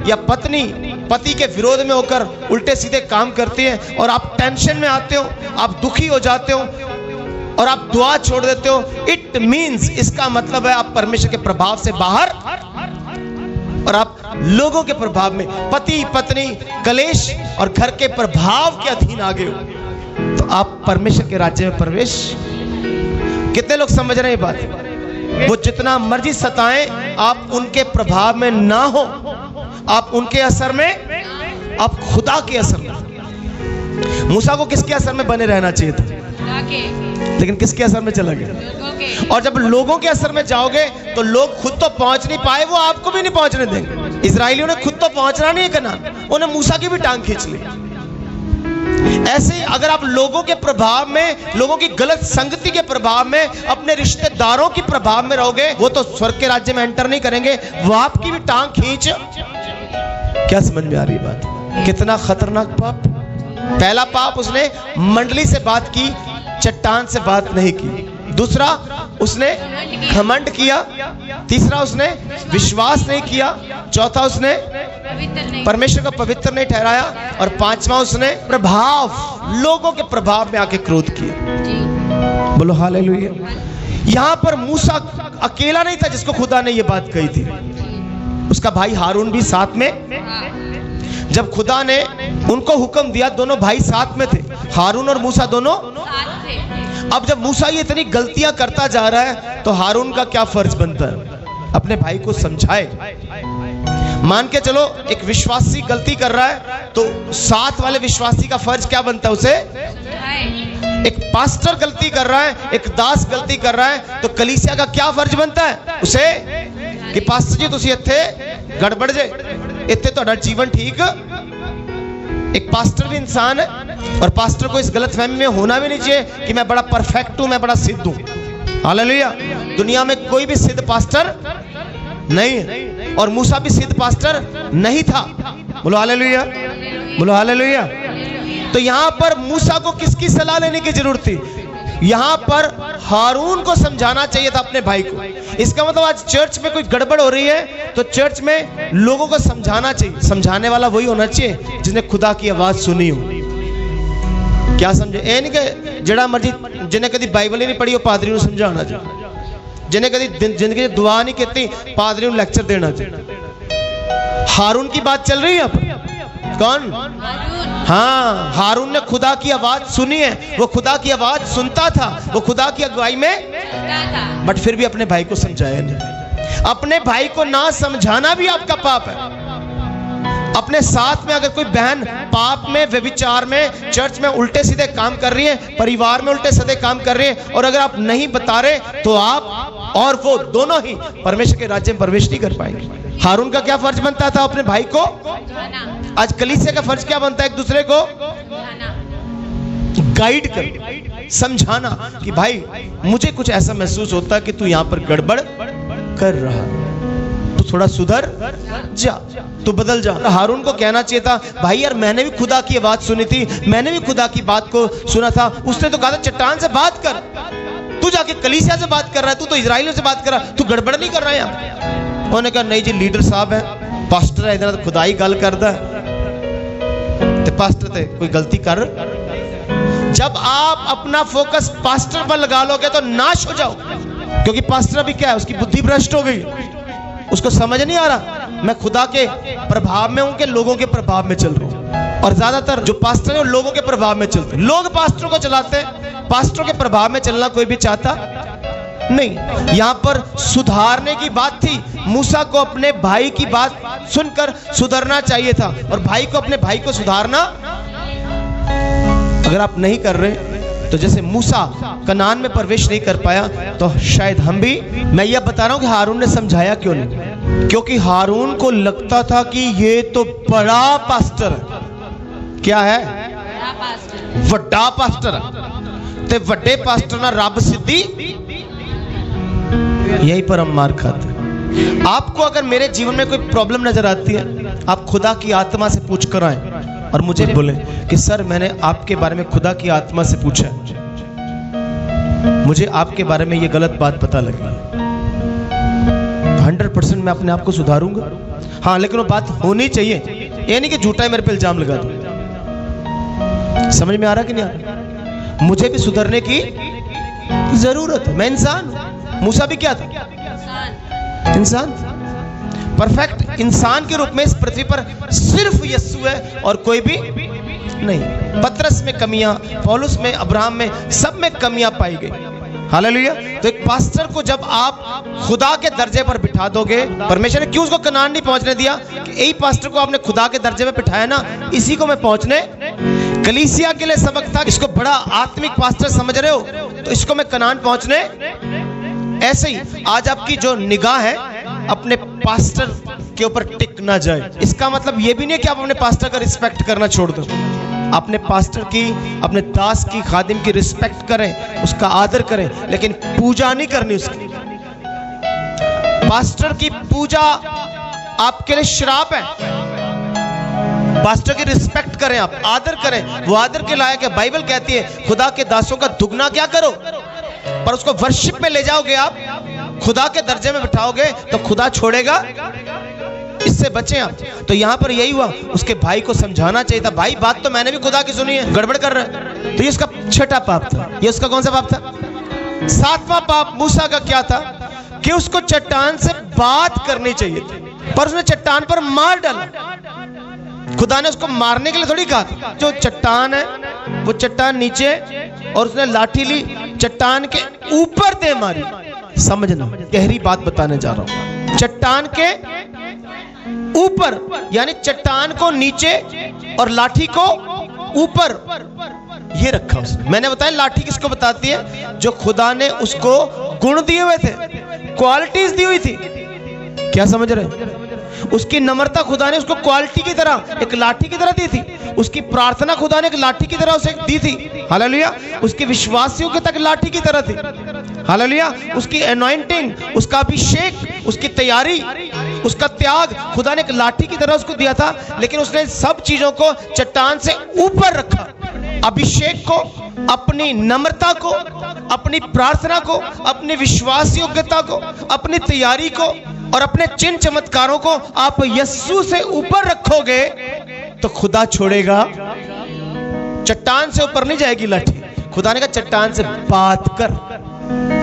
या पत्नी पति के विरोध में होकर उल्टे सीधे काम करती है और आप टेंशन में आते हो, आप दुखी हो जाते हो और आप दुआ छोड़ देते हो, इट मीन्स, इसका मतलब है आप परमेश्वर के प्रभाव से बाहर और आप लोगों के प्रभाव में, पति पत्नी कलेश और घर के प्रभाव के अधीन आ गए हो, तो आप परमेश्वर के राज्य में प्रवेश कितने लोग समझ रहे हैं ये बात? वो जितना मर्जी सताएं, आप उनके प्रभाव में ना हो, आप उनके असर में, आप खुदा के असर में। मूसा को किसके असर में बने रहना चाहिए था, लेकिन किसके असर में चला गया। और जब लोगों के असर में जाओगे तो लोग खुद तो पहुंच नहीं पाए, वो आपको भी नहीं पहुंचने देंगे। इजराइलियों ने खुद तो पहुंचना नहीं है कनान, उन्हें मूसा की भी टांग खींच ली। ऐसे ही अगर आप लोगों के प्रभाव में, लोगों की गलत संगति के प्रभाव में, अपने रिश्तेदारों के प्रभाव में रहोगे, वो तो स्वर्ग के राज्य में एंटर नहीं करेंगे, वो आपकी भी टांग खींच। क्या समझ में आ रही बात? कितना खतरनाक पाप। पहला पाप, उसने मंडली से बात की, चट्टान से बात नहीं की। दूसरा, उसने घमंड किया। तीसरा, उसने विश्वास नहीं किया। चौथा, उसने परमेश्वर को पवित्र नहीं ठहराया। और पांचवा, उसने प्रभाव, लोगों के प्रभाव में आके क्रोध किया। बोलो हालेलुया। यहां पर मूसा अकेला नहीं था जिसको खुदा ने यह बात कही थी, उसका भाई हारून भी साथ में। जब खुदा ने उनको हुक्म दिया, दोनों भाई साथ में थे, हारून और मूसा दोनों। अब जब मूसा ये इतनी गलतियां करता जा रहा है तो हारून का क्या फर्ज बनता है? अपने भाई को समझाए। मान के चलो एक विश्वासी गलती कर रहा है तो साथ वाले विश्वासी का फर्ज क्या बनता है? उसे। एक पास्टर गलती कर रहा है, एक दास गलती कर रहा है तो कलीसिया का क्या फर्ज बनता है? उसे कि पास्टर जी तुसी इत्थे गड़बड़ जे, इत्थे तुहाडा जीवन ठीक। एक पास्टर भी इंसान है और पास्टर को इस गलतफहमी में होना भी नहीं चाहिए कि मैं बड़ा परफेक्ट हूं, मैं बड़ा सिद्ध हूं। हालेलुया। दुनिया में कोई भी सिद्ध पास्टर नहीं है और मूसा भी सिद्ध पास्टर नहीं था। बोलो हालेलुया, बोलो हालेलुया। तो यहां पर मूसा को किसकी सलाह लेने की जरूरत थी? यहां पर हारून को समझाना चाहिए था अपने भाई को। इसका मतलब आज चर्च में कोई गड़बड़ हो रही है तो चर्च में लोगों को समझाना चाहिए। समझाने वाला वही होना चाहिए जिसने खुदा की आवाज सुनी हो। क्या समझे? ए नहीं कि जड़ा मर्जी जिन्हें कभी बाइबल ही नहीं पढ़ी हो पादरी को समझाना चाहिए, जिन्हें कभी जिंदगी में दुआ नहीं कहती पादरी को लेक्चर देना चाहिए। हारून की बात चल रही है यहाँ पर। कौन? हाँ, हारून ने खुदा की आवाज सुनी है, वो खुदा की आवाज सुनता था, वो खुदा की अगुवाई में, बट फिर भी अपने भाई को समझाया नहीं। अपने भाई को ना समझाना भी आपका पाप है। अपने साथ में अगर कोई बहन पाप में, व्यभिचार में, चर्च में उल्टे सीधे काम कर रही है, परिवार में उल्टे सीधे काम कर रही है और अगर आप नहीं बता रहे तो आप और वो दोनों ही परमेश्वर के राज्य में प्रवेश नहीं कर पाएंगे। हारून का क्या फर्ज बनता था? अपने भाई को। आज कलीसिया का फर्ज क्या बनता है? एक दूसरे को गाइड कर, समझाना कि भाई मुझे कुछ ऐसा महसूस होता है कि तू यहां पर गड़बड़ कर रहा है, तू थोड़ा सुधर जा, तू बदल जा। हारून को कहना चाहिए था, भाई यार मैंने भी खुदा की आवाज सुनी थी, मैंने भी खुदा की बात को सुना था, उसने तो कहा था चट्टान से बात कर, तू जाके कलीसिया से बात कर रहा है, तू तो इजराइलियों से बात कर रहा है, तू गड़बड़ नहीं कर रहा है यहाँ। उन्होंने कहा नहीं जी, लीडर साहब है, पास्टर है, इधर खुदा ही गल करता है ते पास्टर ते कोई गलती कर। जब आप अपना फोकस पास्टर पर लगा लोगे तो नाश हो जाओ, क्योंकि पास्टर अभी क्या है, उसकी बुद्धि भ्रष्ट हो गई, उसको समझ नहीं आ रहा मैं खुदा के प्रभाव में हूं कि लोगों के प्रभाव में चल रहा हूं। और ज्यादातर जो पास्टर है लोगों के प्रभाव में चलते हैं, लोग पास्टरों को चलाते हैं, पास्टरों के प्रभाव में चलना कोई भी चाहता नहीं। यहां पर सुधारने की बात थी, मूसा को अपने भाई की बात सुनकर सुधरना चाहिए था और भाई को अपने भाई को सुधारना। अगर आप नहीं कर रहे तो जैसे मूसा कनान में प्रवेश नहीं कर पाया तो शायद हम भी। मैं यह बता रहा हूं कि हारून ने समझाया क्यों नहीं, क्योंकि हारून को लगता था कि ये तो बड़ा पास्टर है। क्या है? वड्डा पास्टर है, ते वड्डे पास्टर ना रब सिद्धि। यही पर हम मार खाते हैं। आपको अगर मेरे जीवन में कोई प्रॉब्लम नजर आती है, आप खुदा की आत्मा से पूछ कर आए और मुझे बोले कि सर मैंने आपके बारे में खुदा की आत्मा से पूछा, मुझे आपके बारे में ये गलत बात पता लगी, 100% मैं अपने आप को सुधारूंगा। हाँ, लेकिन वो बात होनी चाहिए, ये नहीं कि झूठा मेरे पे इल्जाम लगा दो। समझ में आ रहा कि नहीं आ रहा? मुझे भी सुधरने की जरूरत है, मैं इंसान हूं। मूसा भी क्या था? इंसान। परफेक्ट इंसान के रूप में इस पृथ्वी पर सिर्फ यीशु है और कोई भी नहीं। पतरस में कमियां, पौलुस में, अब्राहम में, सब में कमियां पाई गई। हालेलुया। तो एक पास्टर को जब आप खुदा के दर्जे पर बिठा दोगे, परमेश्वर ने क्यों उसको कनान नहीं पहुंचने दिया कि यही पास्टर को आपने खुदा के दर्जे में बिठाया ना, इसी को मैं पहुंचने। कलीसिया के लिए सबक था, इसको बड़ा आत्मिक पास्टर समझ रहे हो तो इसको मैं कनान पहुंचने। ऐसे ही आज आपकी जो निगाह है अपने पास्टर के ऊपर टिक ना जाए। इसका मतलब ये भी नहीं कि आप अपने पास्टर का रिस्पेक्ट करना छोड़ दो। अपने पास्टर की, अपने दास की, खादिम की रिस्पेक्ट करें, उसका आदर करें, लेकिन पूजा नहीं करनी उसकी। पास्टर की पूजा आपके लिए श्राप है। पास्टर की रिस्पेक्ट करें, आप आदर करें, वो आदर के लायक है। बाइबल कहती है खुदा के दासों का दुगना क्या करो, पर उसको वर्शिप में ले जाओगे, आप खुदा के दर्जे में बिठाओगे तो खुदा छोड़ेगा। इससे बचें आप। तो यहां पर यही हुआ, उसके भाई को समझाना चाहिए था, भाई बात तो मैंने भी खुदा की सुनी है, गड़बड़ कर रहा है। तो ये उसका छठा पाप था। ये उसका कौन सा पाप था? सातवां पाप मूसा का क्या था कि उसको चट्टान से बात करनी चाहिए थी, पर उसने चट्टान पर मार डाला। खुदा ने उसको मारने के लिए थोड़ी कहा था। जो चट्टान है वो चट्टान नीचे, और उसने लाठी ली, चट्टान के ऊपर दे मारी। समझना, गहरी बात बताने जा रहा हूं। चट्टान के ऊपर, यानी चट्टान को नीचे और लाठी को ऊपर, ये रखा उसने। मैंने बताया लाठी किसको बताती है? जो खुदा ने उसको गुण दिए हुए थे, क्वालिटीज दी हुई थी। क्या समझ रहे? उसकी नम्रता खुदा ने उसको क्वालिटी की तरह, एक लाठी की तरह दी थी। उसकी प्रार्थना खुदा ने एक लाठी की तरह उसे दी थी। हालेलुया। उसकी विश्वासियों के तक लाठी की तरह थी। हालेलुया। उसकी एनॉइंटिंग, उसका अभिषेक, उसकी तैयारी, उसका त्याग खुदा ने एक लाठी की तरह उसको दिया था। लेकिन उसने सब चीजों को चट्टान से ऊपर रखा। अभिषेक को, अपनी नम्रता को, अपनी प्रार्थना को, अपनी विश्वास योग्यता को, अपनी तैयारी को और अपने चिन्ह चमत्कारों को आप यस्सु से ऊपर रखोगे तो खुदा छोड़ेगा। चट्टान से ऊपर नहीं जाएगी लाठी। खुदा ने कहा चट्टान से बात कर।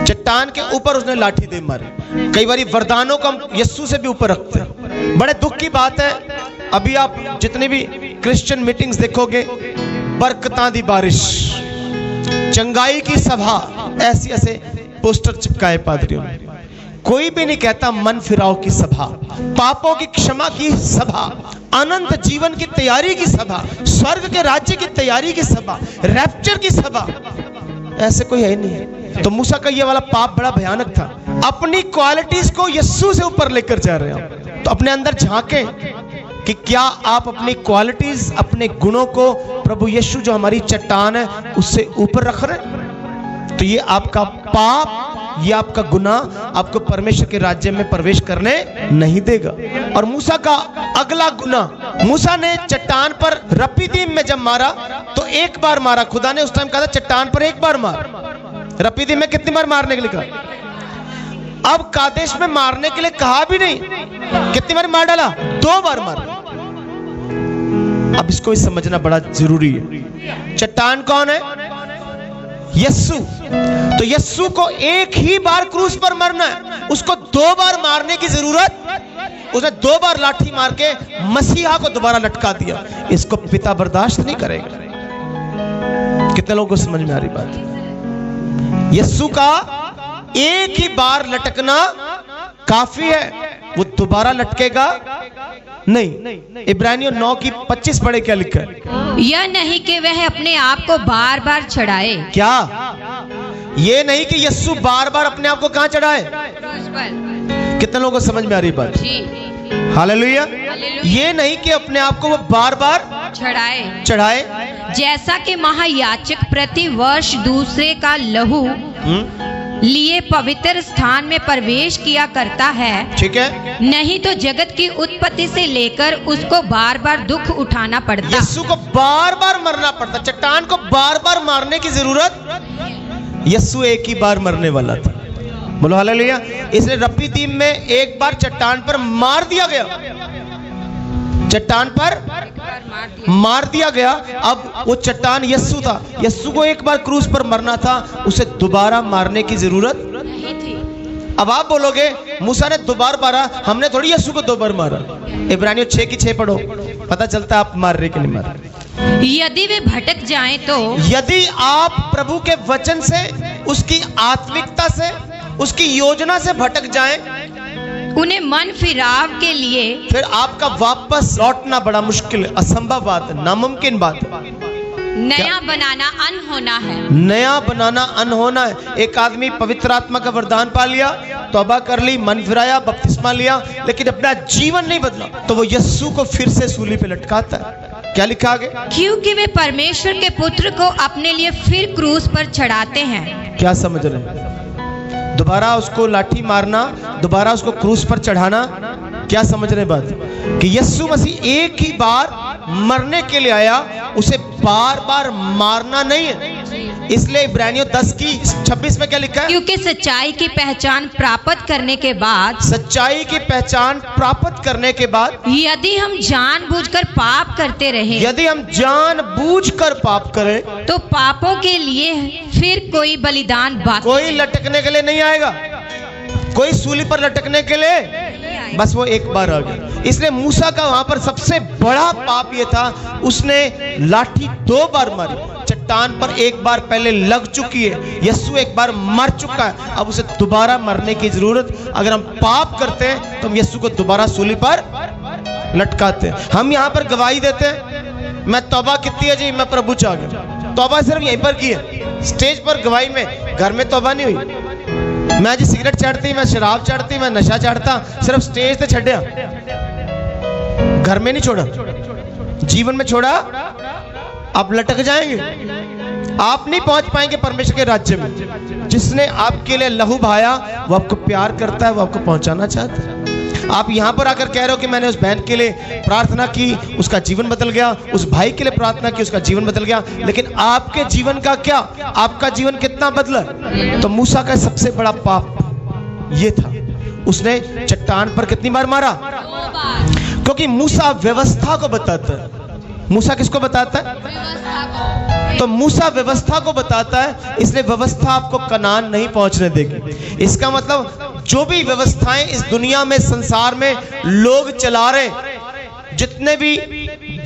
चट्टान के ऊपर उसने लाठी दे मारी। कई बार वरदानों को हम यस्सु से भी ऊपर रखते हैं। बड़े दुख की बात है, अभी आप जितनी भी क्रिश्चियन मीटिंग्स देखोगे, बरकतां दी बारिश, चंगाई की सभा, ऐसे ऐसे पोस्टर चिपकाए पादरियों ने। कोई भी नहीं कहता मन फिराओ की सभा, पापों की क्षमा की सभा, अनंत जीवन की तैयारी की सभा, स्वर्ग के राज्य की तैयारी की सभा, रैप्चर की सभा। ऐसे कोई है नहीं। तो मूसा का ये वाला पाप बड़ा भयानक था। अपनी क्वालिटीज को यस्सु से ऊपर लेकर जा रहे हैं। तो अपने अंदर झांकें कि क्या आप अपनी क्वालिटीज, अपने गुणों को प्रभु यीशु जो हमारी चट्टान है उससे ऊपर रख रहे हैं। तो ये आपका पाप, ये आपका गुनाह आपको परमेश्वर के राज्य में प्रवेश करने नहीं देगा। और मूसा का अगला गुनाह, मूसा ने चट्टान पर रपीदीम में जब मारा तो एक बार मारा। खुदा ने उस टाइम कहा था चट्टान पर एक बार मार। रपीदीम में कितनी बार मारने के लिए कहा? अब कादेश में मारने के लिए कहा भी नहीं। कितनी बार मार डाला? 2 बार मार। अब इसको समझना बड़ा जरूरी है। चट्टान कौन है? यस्सु। तो यस्सु को एक ही बार क्रूस पर मरना है, उसको 2 बार मारने की जरूरत। उसने 2 बार लाठी मार के मसीहा को दोबारा लटका दिया। इसको पिता बर्दाश्त नहीं करेगा। कितने लोगों को समझ में आ रही बात? यस्सु का एक ही बार लटकना काफी है, वो दोबारा लटकेगा नहीं। इब्रानियों 9 की 25 पढ़े, क्या लिखा है? यह नहीं कि वह अपने आप को बार बार चढ़ाए। क्या? ये नहीं कि यस्सु बार बार अपने आप को कहां चढ़ाए? कितने लोगों को समझ में आ रही बात? हालेलुया। ये नहीं कि अपने आप को वो बार बार चढ़ाए। जैसा कि महायाजक प्रति वर्ष दूसरे का लहू लिए पवित्र स्थान में प्रवेश किया करता है, ठीक है, नहीं तो जगत की उत्पत्ति से लेकर उसको बार बार दुख उठाना पड़ता। यस्सु को बार बार मरना पड़ता। चट्टान को बार बार मारने की जरूरत, यस्सु एक ही बार मरने वाला था। बोलो हालेलुया। इसलिए रपीदीम में एक बार चट्टान पर मार दिया गया। चट्टान पर मार दिया गया। अब वो चट्टान यस्सु था। यस्सु को एक बार क्रूस पर मरना था, उसे दोबारा मारने की जरूरत नहीं थी। अब आप बोलोगे मूसा ने 2 बार मारा, हमने थोड़ी यस्सु को 2 बार मारा। इब्रानियों 6 की 6 पढ़ो, पता चलता है आप मार रहे कि नहीं मार रहे। यदि वे भटक जाएं तो, यदि आप प्रभु के वचन से उसकी आत्मिकता से, उसकी योजना से भटक जाएं, उन्हें मन फिराव के लिए फिर आपका वापस लौटना बड़ा मुश्किल है, असंभव बात है, नामुमकिन बात है। नया बनाना अनहोना है। नया बनाना अनहोना है। एक आदमी पवित्र आत्मा का वरदान पा लिया, तौबा कर ली, मन फिराया, बपतिस्मा लिया, लेकिन अपना जीवन नहीं बदला, तो वो यीशु को फिर से सूली पे लटकाता है। क्या लिखा आगे? क्योंकि वे परमेश्वर के पुत्र को अपने लिए फिर क्रूस पर चढ़ाते हैं। क्या समझ रहे हैं? दोबारा उसको लाठी मारना, दोबारा उसको क्रूस पर चढ़ाना, क्या समझ रहे बात? कि यीशु मसीह एक ही बार मरने के लिए आया, उसे बार बार मारना नहीं है। इसलिए इब्रानियों 10:26 में क्या लिखा है? क्योंकि सच्चाई की पहचान प्राप्त करने के बाद, सच्चाई की पहचान प्राप्त करने के बाद, यदि हम जानबूझकर पाप करते रहे, यदि हम जानबूझकर पाप करें, तो पापों के लिए फिर कोई बलिदान बाकी कोई लटकने के लिए नहीं आएगा, कोई सूली पर लटकने के लिए, बस वो एक बार आ गया। इसलिए मूसा का वहां पर सबसे बड़ा पाप ये था, उसने लाठी 2 बार मारी। चट्टान पर एक बार पहले लग चुकी है, यीशु एक बार मर चुका है, अब उसे दोबारा मरने की जरूरत। अगर हम पाप करते हैं तो हम यीशु को दोबारा सूली पर लटकाते हैं। हम यहाँ पर गवाही देते हैं, मैं तौबा कितनी है जी, मैं प्रभु चाह गया। तौबा सिर्फ यहीं पर की है, स्टेज पर गवाही में, घर में तौबा नहीं हुई। मैं जी सिगरेट चढ़ती, मैं शराब चढ़ती, मैं नशा चढ़ता, सिर्फ स्टेज पे छड़िया, घर में नहीं छोड़ा, जीवन में छोड़ा। आप लटक जाएंगे, आप नहीं पहुंच पाएंगे परमेश्वर के राज्य में। जिसने आपके लिए लहू बहाया, वो आपको प्यार करता है, वो आपको पहुंचाना चाहता है। आप यहां पर आकर कह रहे हो कि मैंने उस बहन के लिए प्रार्थना की, उसका जीवन बदल गया, उस भाई के लिए प्रार्थना की, उसका जीवन बदल गया, लेकिन आपके जीवन का क्या? आपका जीवन कितना बदला? तो मूसा का सबसे बड़ा पाप ये था, उसने चट्टान पर कितनी बार मारा? क्योंकि मूसा व्यवस्था को बताता है। मूसा किसको बताता है? तो मूसा व्यवस्था को बताता है, इसलिए व्यवस्था आपको कनान नहीं पहुंचने देगी। इसका मतलब जो भी व्यवस्थाएं इस दुनिया में, संसार में लोग चला रहे, जितने भी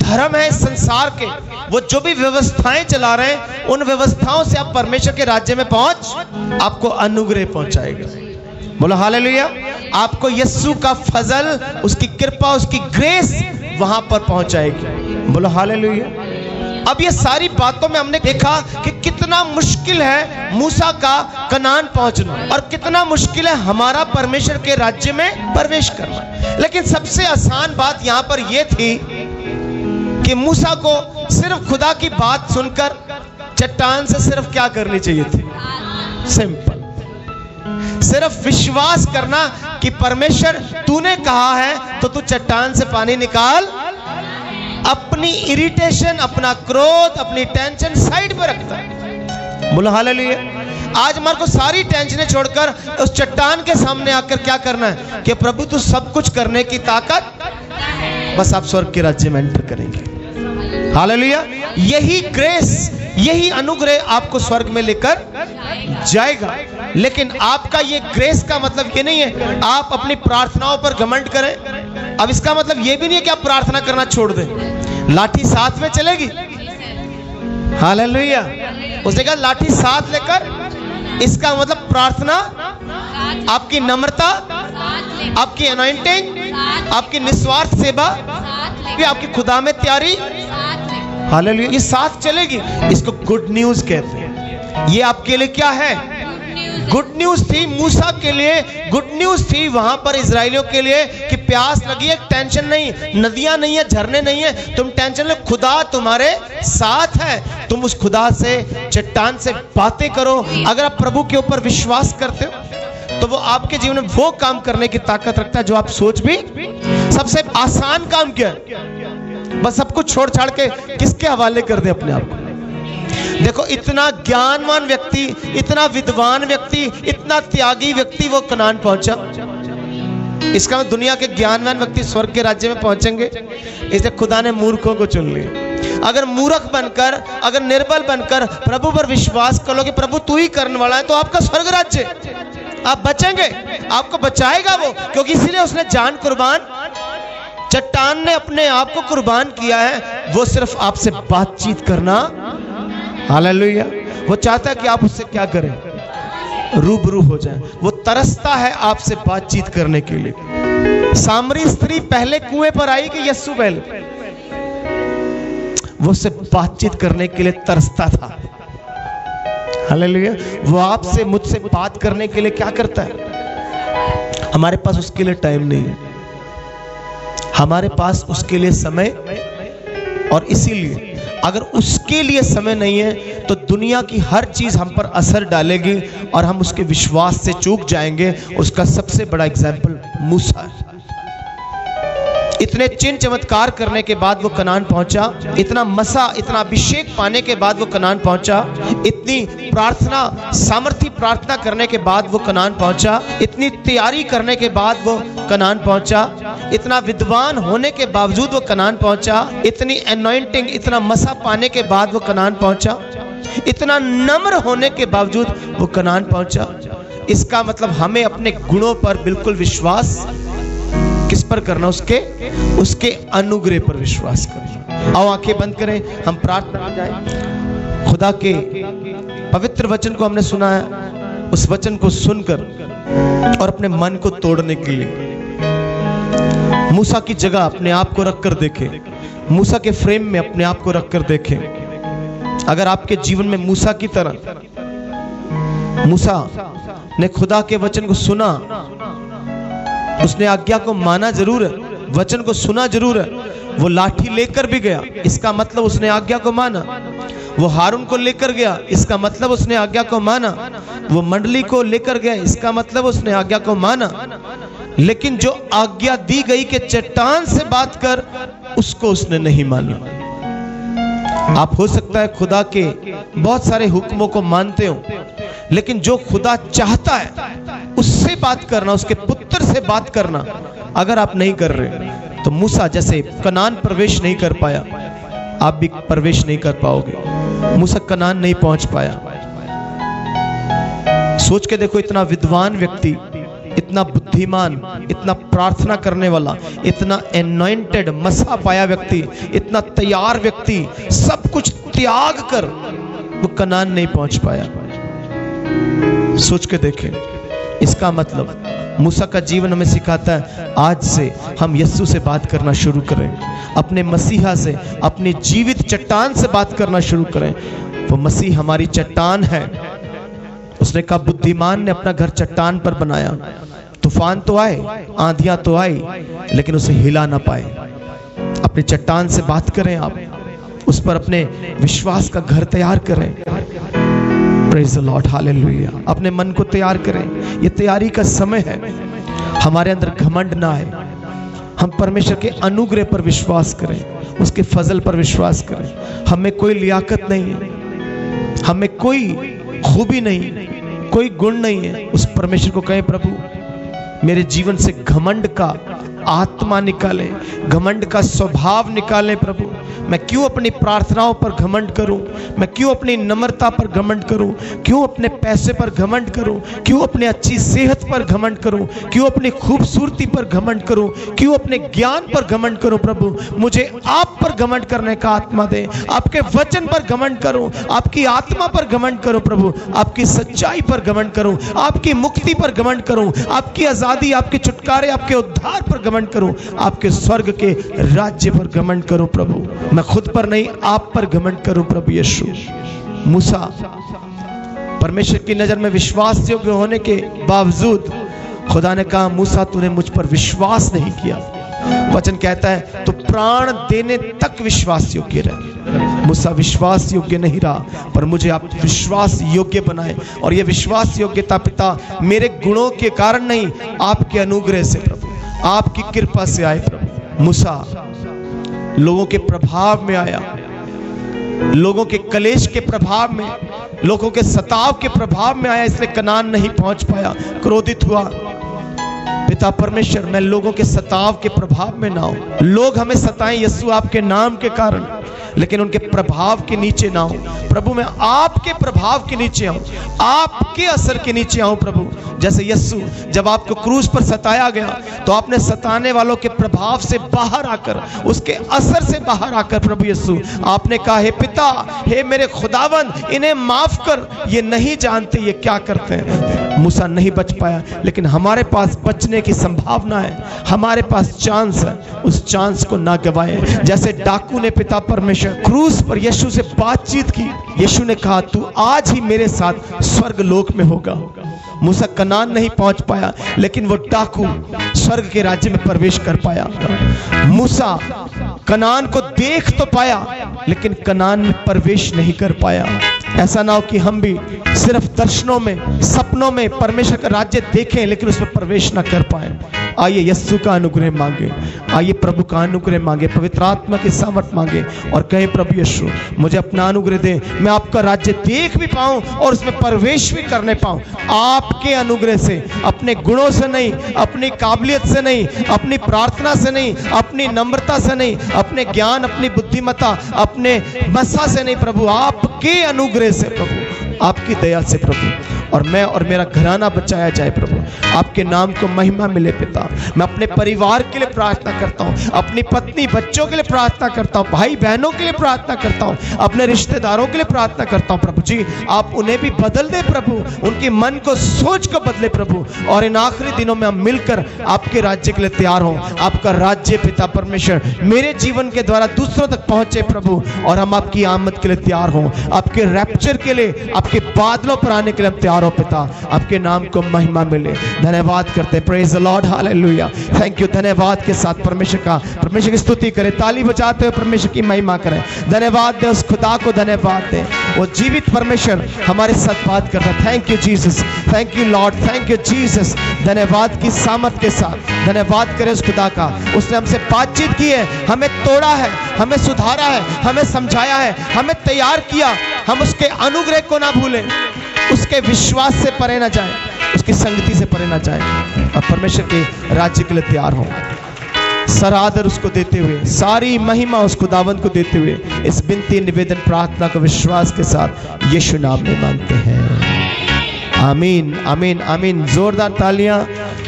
धर्म है संसार के, वो जो भी व्यवस्थाएं चला रहे हैं, उन व्यवस्थाओं से आप परमेश्वर के राज्य में पहुंच, आपको अनुग्रह पहुंचाएगा। बोलो हालेलुया। आपको यीशु का फजल, उसकी कृपा, उसकी ग्रेस वहां पर पहुंचाएगी। बोलो हालेलुया। अब ये सारी बातों में हमने देखा कि कितना मुश्किल है मूसा का कनान पहुंचना, और कितना मुश्किल है हमारा परमेश्वर के राज्य में प्रवेश करना। लेकिन सबसे आसान बात यहां पर यह थी कि मूसा को सिर्फ खुदा की बात सुनकर चट्टान से सिर्फ क्या करनी चाहिए थी? सिंपल, सिर्फ विश्वास करना कि परमेश्वर तूने कहा है तो तू चट्टान से पानी निकाल। अपनी इरिटेशन, अपना क्रोध, अपनी टेंशन साइड पर रखता है। बोलो हालेलुया। आज हमारे को सारी टेंशनें छोड़कर उस चट्टान के सामने आकर क्या करना है कि प्रभु तू सब कुछ करने की ताकत, बस आप स्वर्ग के राज्य में एंटर करेंगे। हालेलुया। यही ग्रेस, यही अनुग्रह आपको स्वर्ग में लेकर जाएगा। लेकिन आपका ये ग्रेस का मतलब ये नहीं है आप अपनी प्रार्थनाओं पर घमंड करें। अब इसका मतलब ये भी नहीं है कि आप प्रार्थना करना छोड़ दें। लाठी साथ में चलेगी। हालेलुया। उसने कहा लाठी साथ लेकर, इसका मतलब प्रार्थना, आपकी नम्रता, आपकी अनॉइंटिंग, आपकी निस्वार्थ सेवा, आपकी खुदा में तैयारी, हालेलुया, ये साथ चलेगी। इसको गुड न्यूज कहते हैं। ये आपके लिए क्या है? गुड न्यूज थी मूसा के लिए, गुड न्यूज थी वहां पर इजराइलियों के लिए कि प्यास लगी है, टेंशन नहीं, नदियां नहीं है, झरने नहीं है, तुम टेंशन लो, खुदा तुम्हारे साथ है। तुम उस खुदा से, चट्टान से बातें करो। अगर आप प्रभु के ऊपर विश्वास करते हो तो वो आपके जीवन में वो काम करने की ताकत रखता है जो आप सोच भी। सबसे आसान काम क्या है? बस सब कुछ छोड़ छाड़ के किसके हवाले कर दे अपने आप को। देखो, इतना ज्ञानवान व्यक्ति, इतना विद्वान व्यक्ति, इतना त्यागी व्यक्ति वो कनान पहुंचा। इसका मतलब दुनिया के ज्ञानवान व्यक्ति स्वर्ग के राज्य में पहुंचेंगे, इसलिए खुदा ने मूर्खों को चुन लिया। अगर मूर्ख बनकर, अगर निर्बल बनकर प्रभु पर विश्वास कर लो कि प्रभु तू ही करने वाला है, तो आपका स्वर्ग राज्य, आप बचेंगे, आपको बचाएगा वो, क्योंकि इसीलिए उसने जान कुर्बान, चट्टान ने अपने आप को कुर्बान किया है। वो सिर्फ आपसे बातचीत करना, हालेलुया, वो चाहता है कि आप उससे क्या करें? रूबरू हो जाए। वो तरसता है आपसे बातचीत करने के लिए। सामरी स्त्री पहले कुएं पर आई कि यस्सु पहले? वो उससे बातचीत करने के लिए तरसता था। हालेलुया। वो आपसे मुझसे बात करने के लिए क्या करता है? हमारे पास उसके लिए टाइम नहीं है, हमारे पास उसके लिए समय, और इसीलिए अगर उसके लिए समय नहीं है तो दुनिया की हर चीज हम पर असर डालेगी और हम उसके विश्वास से चूक जाएंगे। उसका सबसे बड़ा एग्जाम्पल मूसा है। इतने चिन्ह चमत्कार करने के बाद वो कनान पहुंचा, इतना मसा, इतना अभिषेक पाने के बाद वो कनान पहुंचा, इतनी प्रार्थना, सामर्थी प्रार्थना करने के बाद वो कनान पहुंचा, इतनी तैयारी करने के बाद वो कनान पहुंचा, इतना विद्वान होने के बावजूद वो कनान पहुंचा, इतनी एनॉइंटिंग, इतना मसा पाने के बाद वो कनान पहुंचा, इतना नम्र होने के बावजूद वो कनान पहुंचा। इसका मतलब हमें अपने गुणों पर बिल्कुल विश्वास किस पर करना? उसके अनुग्रह पर विश्वास करना। आओ आंखें बंद करें, हम प्रार्थना करें। खुदा के पवित्र वचन को हमने सुना है, उस वचन को सुनकर और अपने मन को तोड़ने के लिए मूसा की जगह अपने आप को रखकर देखें, मूसा के फ्रेम में अपने आप को रखकर देखें। अगर आपके जीवन में मूसा की तरह, मूसा ने खुदा के वचन को सुना, उसने आज्ञा को माना जरूर है, वचन को सुना जरूर है, वो लाठी लेकर भी गया, इसका मतलब उसने आज्ञा को माना। वो हारून को लेकर गया, इसका मतलब उसने आज्ञा को माना। वो मंडली को लेकर गया, इसका मतलब उसने आज्ञा को माना। लेकिन जो आज्ञा दी गई कि चट्टान से बात कर, उसको उसने नहीं माना। आप हो सकता है खुदा के बहुत सारे हुक्मों को मानते हो, लेकिन जो खुदा चाहता है उससे बात करना, उसके पुत्र से बात करना अगर आप नहीं कर रहे, तो मूसा जैसे कनान प्रवेश नहीं कर पाया, आप भी प्रवेश नहीं कर पाओगे। मूसा कनान नहीं पहुंच पाया। सोच के देखो, इतना विद्वान व्यक्ति, इतना बुद्धिमान, इतना प्रार्थना करने वाला, इतना एनॉइंटेड, मसा पाया व्यक्ति, इतना तैयार व्यक्ति, सब कुछ त्याग कर वो कनान नहीं पहुंच पाया। सोच के देखें। इसका मतलब मूसा का जीवन हमें सिखाता है, आज से हम यस्सु से बात करना शुरू करें, अपने मसीहा से, अपनी जीवित चट्टान से बात करना शुरू करें। वो मसीह हमारी चट्टान है। उसने कहा, बुद्धिमान ने अपना घर चट्टान पर बनाया, तूफान तो आए, आंधियां तो आई, लेकिन उसे हिला ना पाए। अपनी चट्टान से बात करें, आप उस पर अपने विश्वास का घर तैयार करें। Praise the Lord, hallelujah. अपने मन को तैयार करें, ये तैयारी का समय है। हमारे अंदर घमंड ना आए, हम परमेश्वर के अनुग्रह पर विश्वास करें, उसके फजल पर विश्वास करें। हमें कोई लियाकत नहीं है, हमें कोई खूबी नहीं, कोई गुण नहीं है। उस परमेश्वर को कहें, प्रभु मेरे जीवन से घमंड का आत्मा निकाले, घमंड का स्वभाव निकाले। प्रभु मैं क्यों अपनी प्रार्थनाओं पर घमंड करूं? मैं क्यों अपनी नम्रता पर घमंड करूं? क्यों अपने पैसे पर घमंड करूं? क्यों अपनी अच्छी सेहत पर घमंड करूं? क्यों अपनी खूबसूरती पर घमंड करूं? क्यों अपने ज्ञान पर घमंड करूं? प्रभु मुझे आप पर घमंड करने का आत्मा दे, आपके वचन पर घमंड करूं, आपकी आत्मा पर घमंड करूं। प्रभु आपकी सच्चाई पर घमंड करूं, आपकी मुक्ति पर घमंड करूं, आपकी आजादी, आपके छुटकारे, आपके उद्धार पर घमंड करूं, आपके स्वर्ग के राज्य पर घमंड करूं। प्रभु मैं खुद पर नहीं, आप पर घमंड करूं। प्रभु यीशु, मूसा परमेश्वर की नजर में विश्वास योग्य होने के बावजूद खुदा ने कहा, मूसा तूने मुझ पर विश्वास नहीं किया। वचन कहता है तो प्राण देने तक विश्वास योग्य रहे। मूसा विश्वास योग्य नहीं रहा, पर मुझे आप विश्वास योग्य बनाए, और यह विश्वास योग्यता पिता मेरे गुणों के कारण नहीं, आपके अनुग्रह से, प्रभु आपकी कृपा से आए। प्रभु मूसा लोगों के प्रभाव में आया, लोगों के कलेश के प्रभाव में, लोगों के सताव के प्रभाव में आया, इसलिए कनान नहीं पहुंच पाया, क्रोधित हुआ। पिता परमेश्वर, मैं लोगों के सताव के प्रभाव में ना हूं। लोग हमें सताएं यीशु आपके नाम के कारण, लेकिन उनके प्रभाव के नीचे ना हूं। प्रभु मैं आपके प्रभाव के नीचे आऊं, आपके असर के नीचे आऊं प्रभु। जैसे यीशु जब आपको क्रूस पर सताया गया तो आपने सताने वालों के प्रभाव से बाहर आकर, उसके असर से बाहर आकर प्रभु यीशु आपने कहा, हे पिता, हे मेरे खुदावंद, इन्हें माफ कर, ये नहीं जानते ये क्या करते हैं। मूसा नहीं बच पाया, लेकिन हमारे पास बचने की संभावना है, हमारे पास चांस है, उस चांस को ना गवाएं। जैसे डाकू ने पिता परमेश्वर क्रूस पर यीशु से बातचीत की, यीशु ने कहा तू आज ही मेरे साथ स्वर्ग लोक में होगा। मूसा कनान नहीं पहुंच पाया, लेकिन वो डाकू स्वर्ग के राज्य में प्रवेश कर पाया। मूसा कनान को देख तो पाया, लेकिन कनान में प्रवेश नहीं कर पाया। ऐसा ना हो कि हम भी सिर्फ दर्शनों में, सपनों में परमेश्वर का राज्य देखें, लेकिन उसमें प्रवेश ना कर पाए। आइए यीशु का अनुग्रह मांगे, आइए प्रभु का अनुग्रह मांगे, पवित्र आत्मा की सामर्थ मांगे और कहें, प्रभु यीशु मुझे अपना अनुग्रह दे, मैं आपका राज्य देख भी पाऊं और उसमें प्रवेश भी करने पाऊं। आपके अनुग्रह से, अपने गुणों से नहीं, अपनी काबिलियत से नहीं, अपनी प्रार्थना से नहीं, अपनी नम्रता से नहीं, अपने ज्ञान, अपनी बुद्धिमत्ता, अपने मसा से नहीं प्रभु, आपके अनुग्रह से प्रभु, आपकी दया से प्रभु, और मैं और मेरा घराना बचाया जाए प्रभु। आपके नाम को महिमा मिले पिता। मैं अपने परिवार के लिए प्रार्थना करता हूँ, अपनी पत्नी बच्चों के लिए प्रार्थना करता हूँ, भाई बहनों के लिए प्रार्थना करता हूँ, अपने रिश्तेदारों के लिए प्रार्थना करता हूँ प्रभु जी। आप उन्हें भी बदल दे प्रभु, उनके मन को, सोच को बदले प्रभु, और इन आखिरी दिनों में हम मिलकर आपके राज्य के लिए तैयार हों। आपका राज्य पिता परमेश्वर मेरे जीवन के द्वारा दूसरों तक पहुंचे प्रभु, और हम आपकी आमद के लिए तैयार हों, आपके रैप्चर के लिए, आपके बादलों पर आने के लिए हम तैयार हो पिता। आपके नाम को महिमा मिले। धन्यवाद करते, praise the Lord, hallelujah, thank you. धन्यवाद के साथ परमेश्वर की स्तुति करें, ताली बजाते हुए परमेश्वर की महिमा करें। धन्यवाद दे उस खुदा को, धन्यवाद दे, वो जीवित परमेश्वर हमारे साथ बात करता है। Thank you Jesus, thank you Lord, thank you Jesus. धन्यवाद की सामर्थ के साथ धन्यवाद करें उस खुदा का, उसने हमसे बातचीत की है, हमें तोड़ा है, हमें सुधारा है, हमें समझाया है, हमें तैयार किया। हम उसके अनुग्रह को ना भूलें, उसके विश्वास से परे ना जाए, उसकी संगति से परे ना जाए, और परमेश्वर के राज्य के लिए तैयार हों। सरादर उसको देते हुए, सारी महिमा उस खुदावंद को देते हुए, इस विनती, निवेदन, प्रार्थना को विश्वास के साथ यीशु नाम में मांगते हैं। आमीन, आमीन, आमीन। जोरदार तालियां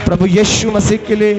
प्रभु यीशु मसीह के लिए।